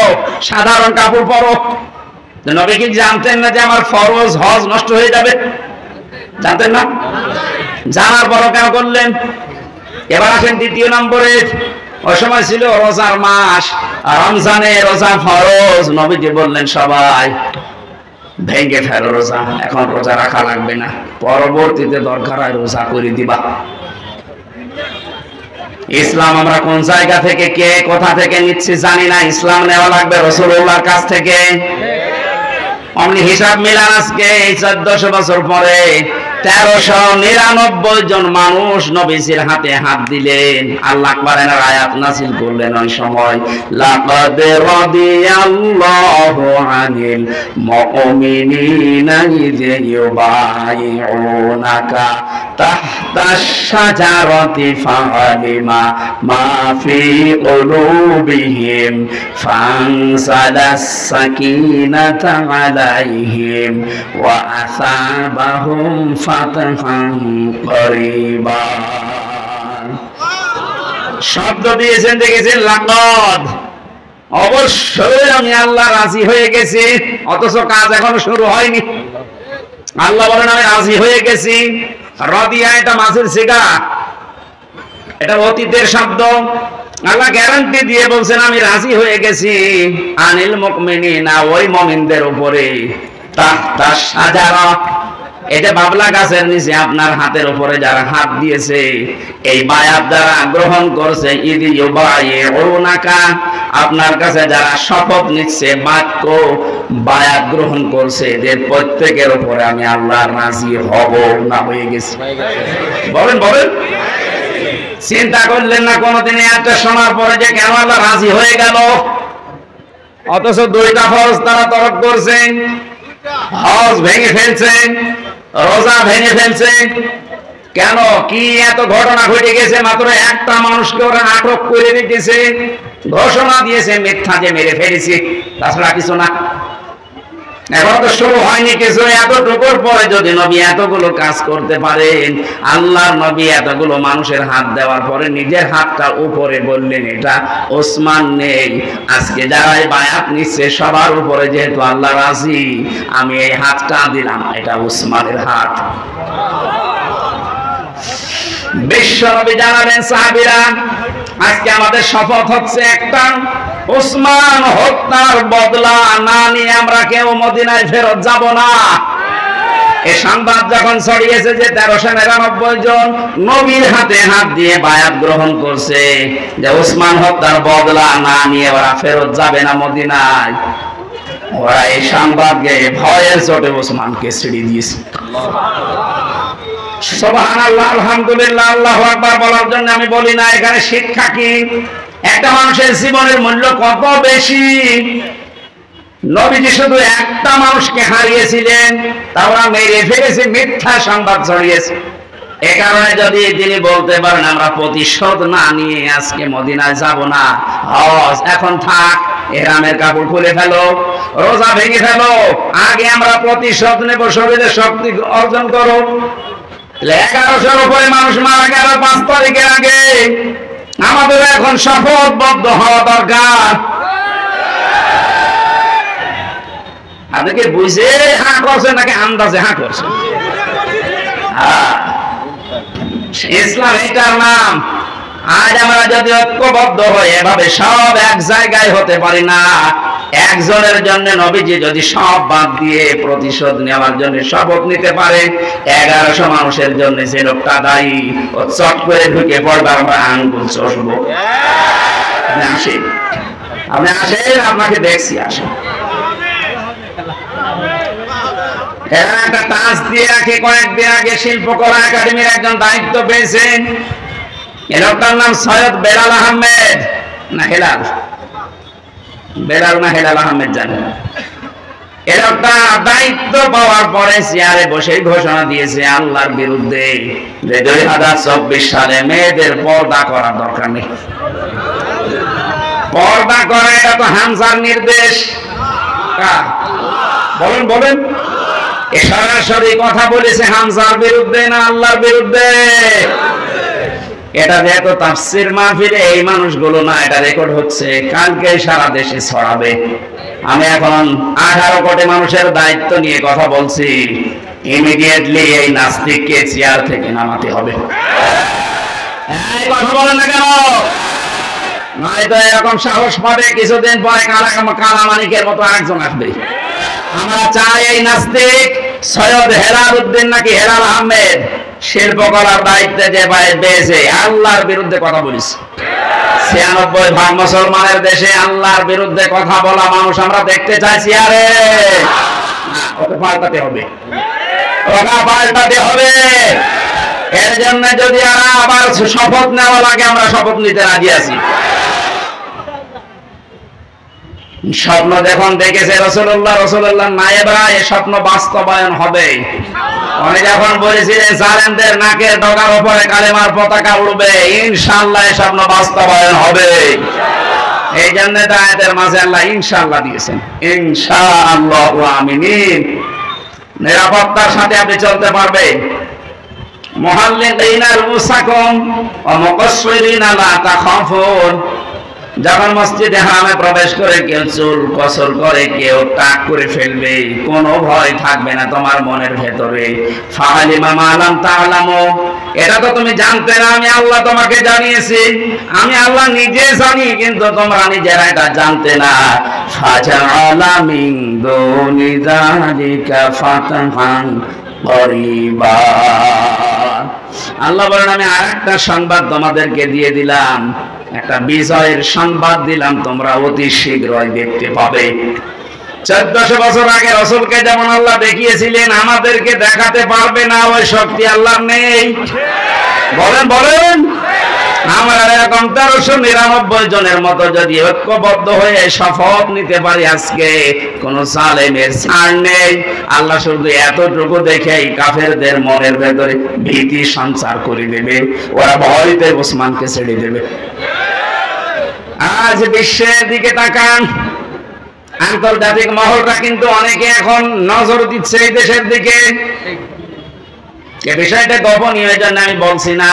[SPEAKER 1] সাধারণ কাপড় পরো। নবী কি জানতেন না যে আমার ফরজ হজ নষ্ট হয়ে যাবে? জানতেন না? জানার পরও কেন করলেন? এবার আসেন দ্বিতীয় নম্বরে। ওই সময় ছিল রোজার মাস, রমজানে রোজা ফরজ। নবীজি বললেন সবাই ভেঙে ফেলো রোজা, এখন রোজা রাখা লাগবে না, পরবর্তীতে দরকার হয় রোজা করে দিবা। ইসলাম আমরা কোন জায়গা থেকে, কে কোথা থেকে নিচ্ছি জানি না, ইসলাম নেওয়া লাগবে রাসূলুল্লাহর কাছ থেকে। অমনি হিসাব মিলান, আজকে 1400 বছর পরে 1399 জন মানুষ নবীজির হাতে হাত দিলেন। আল্লাহ আকবারের আয়াত নাযিল করলেন ওই সময়, লাকাদ রাদিয়াল্লাহু আনিল মুমিনিনা ইয ইউবাইউনাকা তাহতাশ শাজারাতি ফাআলিমা মা ফি কুলুবিহিম ফানসালাস সাকিনাতা আলাইহিম ওয়া আসাবাহুম ফাতহান করিবা। শব্দ দিয়েছেন, দেখেছেন লাকাদ, অবশ্যই আমি আল্লাহ রাজি হয়ে গেছি, অথচ কাজ এখনো শুরু হয়নি। আল্লাহ বলেন আমি রাজি হয়ে গেছি। রাদিয়া এটা মাছের সিগা, এটা অতীতের শব্দ। আল্লাহ গ্যারান্টি দিয়ে বলছেন আমি রাজি হয়ে গেছি আনিল মুমিনিনা, ওই মুমিনদের উপরে, তাহতা শাজারা, এই যে বাবলা গাছের নিচে আপনার হাতের উপরে যারা হাত দিয়েছে, এই বায়াত যারা গ্রহণ করছে, ইয ইউবাইউনাকা, আপনার কাছে যারা শপথ নিচ্ছে, বাক্য বায়াত গ্রহণ করছে, এদের প্রত্যেকের উপরে আমি আল্লাহ রাজি হব না, হয়ে গেছি। বলেন বলেন, চিন্তা করলেন না কোনদিন একটা শোনার পরে যে কেন আল্লাহ রাজি হয়ে গেল? অথচ 2টা ফরজ তারা তরক করছে, হজ ভেঙে ফেলছে, রোজা ভেঙে ফেলছে। কেন? কি এত ঘটনা ঘটে গেছে? মাত্র একটা মানুষকে ওরা আটক করে রেখেছে, ঘোষণা দিয়েছে মিথ্যা যে মেরে ফেলেছি, তাছাড়া কিছু না। এখন তো শুরু হয়নি কিছু। এতটুকুর পরে যদি নবী এতগুলো কাজ করতে পারেন, আল্লাহর নবী এতগুলো মানুষের হাত দেওয়ার পরে নিজের হাতটা উপরে বললেন এটা ওসমান নেই, আজকে যারাই বায়াত নিচ্ছে সবার উপরে যেহেতু আল্লাহ রাজি, আমি এই হাতটা দিলাম, এটা ওসমানের হাত। বিশ্বনবী জানালেন সাহাবীরা, আজকে আমাদের শপথ হচ্ছে একটা, ওসমান হত্যার বদলা না নিয়ে আমরা কেউ মদিনায় ফেরত যাব না। এই সংবাদ যখন ছড়িয়েছে যে 1399 জন নবীর হাতে হাত দিয়ে বায়াত গ্রহণ করছে যে ওসমান হত্যার বদলা না নিয়ে ওরা ফেরত যাবে না মদিনায়, ওরা এই সংবাদকে ভয়ের চোটে ওসমানকে ছেড়ে দিয়েছে। সুবহানাল্লাহ, আলহামদুলিল্লাহ, আল্লাহু আকবার বলার জন্য আমি বলি না। এখানে শিক্ষা কি? একটা মানুষের জীবনের মূল্য কত বেশি। নবীজি শুধু একটা মানুষকে হারিয়েছিলেন, তারা মেরে ফেলেছে, মিথ্যা সংবাদ ছড়িয়েছে। এ কারণে যদি তিনি বলতে পারেন আমরা প্রতিশোধ না নিয়ে আজকে মদিনায় যাব না, হজ এখন থাক, ইহরামের কাপড় খুলে ফেলো, রোজা ভেঙে ফেলো, আগে আমরা প্রতিশোধ নেব, শরীরে শক্তি অর্জন করো। 1100-র উপরে মানুষ মারা গেল 5 তারিখের আগে। আমাদের এখন শপথবদ্ধ হওয়া দরকার। আপনি কি বুঝে হ্যাঁ করছেন নাকি আন্দাজে হ্যাঁ করছেন? ইসলাম এটার নাম। আজ আমরা যদি ঐক্যবদ্ধ হয়ে এভাবে সব এক জায়গায় হতে পারি না, একজনের জন্য নবীজি যদি সব বাদ দিয়ে প্রতিশোধ নেওয়ার জন্য শপথ নিতে পারে, 1100 মানুষের জন্য যে লোকটা দায়ী, ও চট করে ঢুকে পড়বে, আমরা আঙ্গুল চষবো। আপনি আসেন, আপনাকে দেখছি, আসেন। এরা একটা টাচ দিয়ে রাখে, কয়েকদিন আগে শিল্পকলা একাডেমির একজন দায়িত্ব পেয়েছেন। এ লোকটার নাম সৈয়দ বেলাল আহমেদ না হেলাল, বেলাল না হেলাল আহমেদ জানেন। এ লোকটা দায়িত্ব পাওয়ার পরে চেয়ারে বসে ঘোষণা দিয়েছে আল্লাহর বিরুদ্ধে যে 2024 সালে মেয়েদের পর্দা করার দরকার নেই। পর্দা করা এটা তো হামজার নির্দেশ। বলেন বলেন, এ সরাসরি কথা বলেছে হামজার বিরুদ্ধে না আল্লাহর বিরুদ্ধে? এটা যেহেতু তাফসীর মাহফিলে এই মানুষগুলো না, এটা রেকর্ড হচ্ছে, কালকে সারা দেশে ছড়াবে। আমি এখন 18 কোটি মানুষের দায়িত্ব নিয়ে কথা বলছি। ইমিডিয়েটলি এই নাস্তিককে চেয়ার থেকে নামাতে হবে। এই কথা বলেন না কেন? নয়তো এরকম সাহস পাবে, কিছুদিন পরে কালামানিকের মতো আরেকজন আসবে। আমরা চাই এই নাস্তিক সৈয়দ হেলাল উদ্দিন নাকি হেলাল আহমেদ শিল্পকলার দায়িত্বে যে পেয়েছে, আল্লাহর বিরুদ্ধে কথা বলিস। 96% মুসলমানের দেশে আল্লাহর বিরুদ্ধে কথা বলা মানুষ আমরা দেখতে চাইছি। আরে ওকে পাল্টাতে হবে, ওকে পাল্টাতে হবে। এর জন্য যদি আবার শপথ নেওয়া লাগে, আমরা শপথ নিতে রাজি আছি। স্বপ্ন যখন দেখেছে রাসূলুল্লাহ নায়েবরা, এই স্বপ্ন বাস্তবায়ন হবে। উনি যখন বলেছিলেন জালেমদের নাকের ডগার উপরে কালেমার পতাকা উড়বে, ইনশাআল্লাহ এই স্বপ্ন বাস্তবায়ন হবে। এই জন্য আয়াতের মাঝে আল্লাহ ইনশাআল্লাহ দিয়েছেন, ইনশাআল্লাহ আমিন। নিরাপত্তার সাথে আপনি চলতে পারবেন। মুহাল্লিকিনা রুসাকুম ওয়া মুকাসসিরিনা লা তাখাফুন। যখন মসজিদে হারামে প্রবেশ করে কেউ চুল কসর করে, কেউ টাক করে ফেলবে, কোনো ভয় থাকবে না তোমার মনের ভেতরে। ফাআলিমা মা লাম তা'লামু, এটা তো তুমি জানতে না, আমি আল্লাহ তোমাকে জানিয়েছি। আমি আল্লাহ নিজে জানি, কিন্তু তোমরা নিজেরা এটা জানতে না। ফাজআলা মিন দুনি যালিকা ফাতহান করিবা। আল্লাহ বলেন আমি আরেকটা সংবাদ তোমাদেরকে দিয়ে দিলাম, একটা বিজয়ের সংবাদ দিলাম, তোমরা অতি শীঘ্রই দেখতে পাবে। 1400 বছর আগে রাসূলকে যেমন আল্লাহ দেখিয়েছিলেন, আমাদেরকে দেখাতে পারবে না, ওই শক্তি আল্লাহর নেই। বলেন বলেন, আমরা এরকম 1399 জনের মতো যদি ঐক্যবদ্ধ হয়ে শপথ নিতে পারি, আজকে কোন জালেমের ছাড় নেই। আল্লাহ শুধু এতটুকু দেখেই কাফেরদের মনের ভেতরে ভীতি সঞ্চার করে দেবে, ওরা ভয়তে ওসমানকে ছেড়ে দেবে। আজ বিশ্বের দিকে তাকান, আন্তর্জাতিক মহলটা কিন্তু অনেকে এখন নজর দিচ্ছে এই দেশের দিকে। এই বিষয়টা গোপনীয়, এই জন্য আমি বলছি না।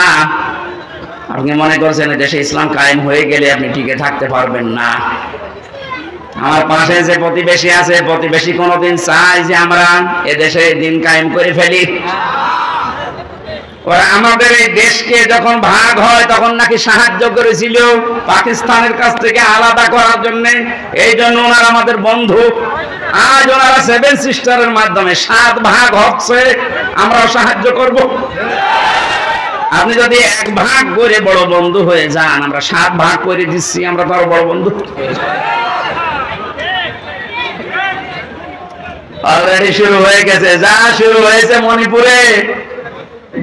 [SPEAKER 1] আপনি মনে করছেন দেশে ইসলাম কায়েম হয়ে গেলে আপনি টিকে থাকতে পারবেন না। আমার পাশে যে প্রতিবেশী আছে, প্রতিবেশী কোনোদিন চায় যে আমরা এদেশে দিন কায়েম করে ফেলি? ওরা আমাদের এই দেশকে যখন ভাগ হয় তখন নাকি সাহায্য করেছিল পাকিস্তানের কাছ থেকে আলাদা করার জন্য। এই জন্য ওনারা আমাদের বন্ধু। আজ ওনারা 7 সিস্টারের মাধ্যমে 7 ভাগ হচ্ছে, আমরাও সাহায্য করব। আপনি যদি 1 ভাগ করে বড় বন্ধু হয়ে যান, আমরা 7 ভাগ করে দিচ্ছি, আমরা তো আরো বড় বন্ধু। অলরেডি শুরু হয়ে গেছে, যা শুরু হয়েছে মণিপুরে,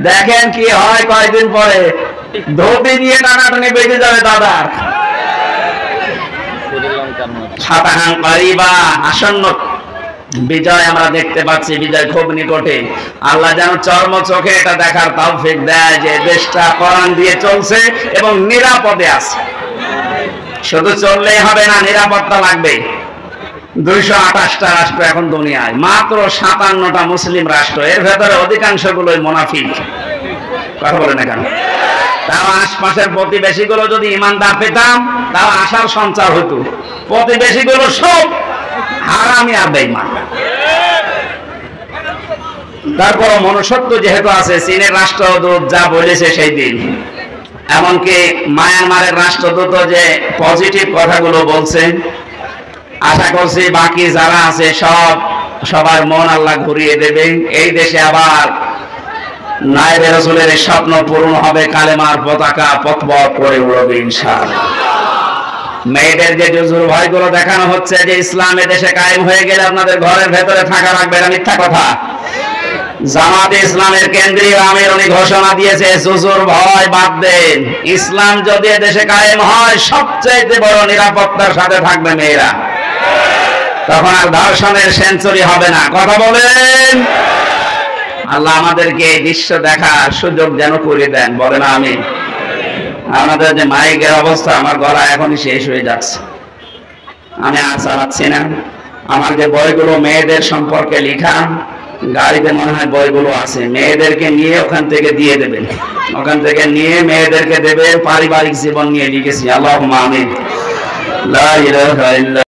[SPEAKER 1] দেখেন কি হয় কয়েকদিন পরে। ধোতি নিয়ে টানাটানি বেঁধে যাবে দাদার। ফাতাহান করিবা, আসন্ন বিজয় আমরা দেখতে পাচ্ছি, বিজয় খুব নিকটে। আল্লাহ যেন চর্ম চোখে এটা দেখার তৌফিক দেয় যে দেশটা কোরআন দিয়ে চলছে এবং নিরাপদে আছে। শুধু চললেই হবে না, নিরাপত্তা লাগবে। 228টা রাষ্ট্র এখন দুনিয়ায়, মাত্র 57টা মুসলিম রাষ্ট্র, এর ভেতরে অধিকাংশগুলোই মুনাফিক। কথা বলে না কেন? তাও আশপাশের প্রতিবেশীগুলো যদি ইমানদার পেতাম তাও আশার সঞ্চার হতো। প্রতিবেশীগুলো সব হারামি আর বেঈমান। তারপর মনুষ্যত্ব যেহেতু আছে, চীনের রাষ্ট্রদূত যা বলেছে সেই দিন, এমনকি মায়ানমারের রাষ্ট্রদূত যে পজিটিভ কথাগুলো বলছে, আশা করছি বাকি যারা আছে সবার মন আল্লাহ ঘুরিয়ে দেবে। এই দেশে আবার নায়েবে রাসূলের স্বপ্ন পূরণ হবে, কালেমার পতাকা পথপথ করে উড়বে ইনশাআল্লাহ। মেয়েদের যে জুজুর ভয়গুলো দেখানো হচ্ছে যে ইসলাম দেশে কায়েম হয়ে গেলে আপনাদের ঘরের ভেতরে থাকা লাগবে, এটা মিথ্যা কথা। জামাতে ইসলামের কেন্দ্রীয় আমির উনি ঘোষণা দিয়েছে জুজুর ভয় বাদ দেন, ইসলাম যদি দেশে কায়েম হয় সবচেয়ে বড় নিরাপত্তার সাথে থাকবে মেয়েরা, তখন আর ধর্ষণের সেঞ্চুরি হবে না। কথা বলেন। আল্লাহ আমাদেরকে এই দৃশ্য দেখার সুযোগ যেন করে দেন, বলেন আমিন। আমাদের যে মাইকের অবস্থা, আমার গলা এখনই শেষ হয়ে যাচ্ছে, আমি আর চালাচ্ছি না। আমার যে বইগুলো মেয়েদের সম্পর্কে লেখা, গাড়িতে মনে হয় বইগুলো আছে, মেয়েদেরকে নিয়ে ওখান থেকে দিয়ে দেবেন, ওখান থেকে নিয়ে মেয়েদেরকে দেবেন। পারিবারিক জীবন নিয়ে লিখেছি। আল্লাহুম্মা আমিন। লা ইলাহা ইল্লা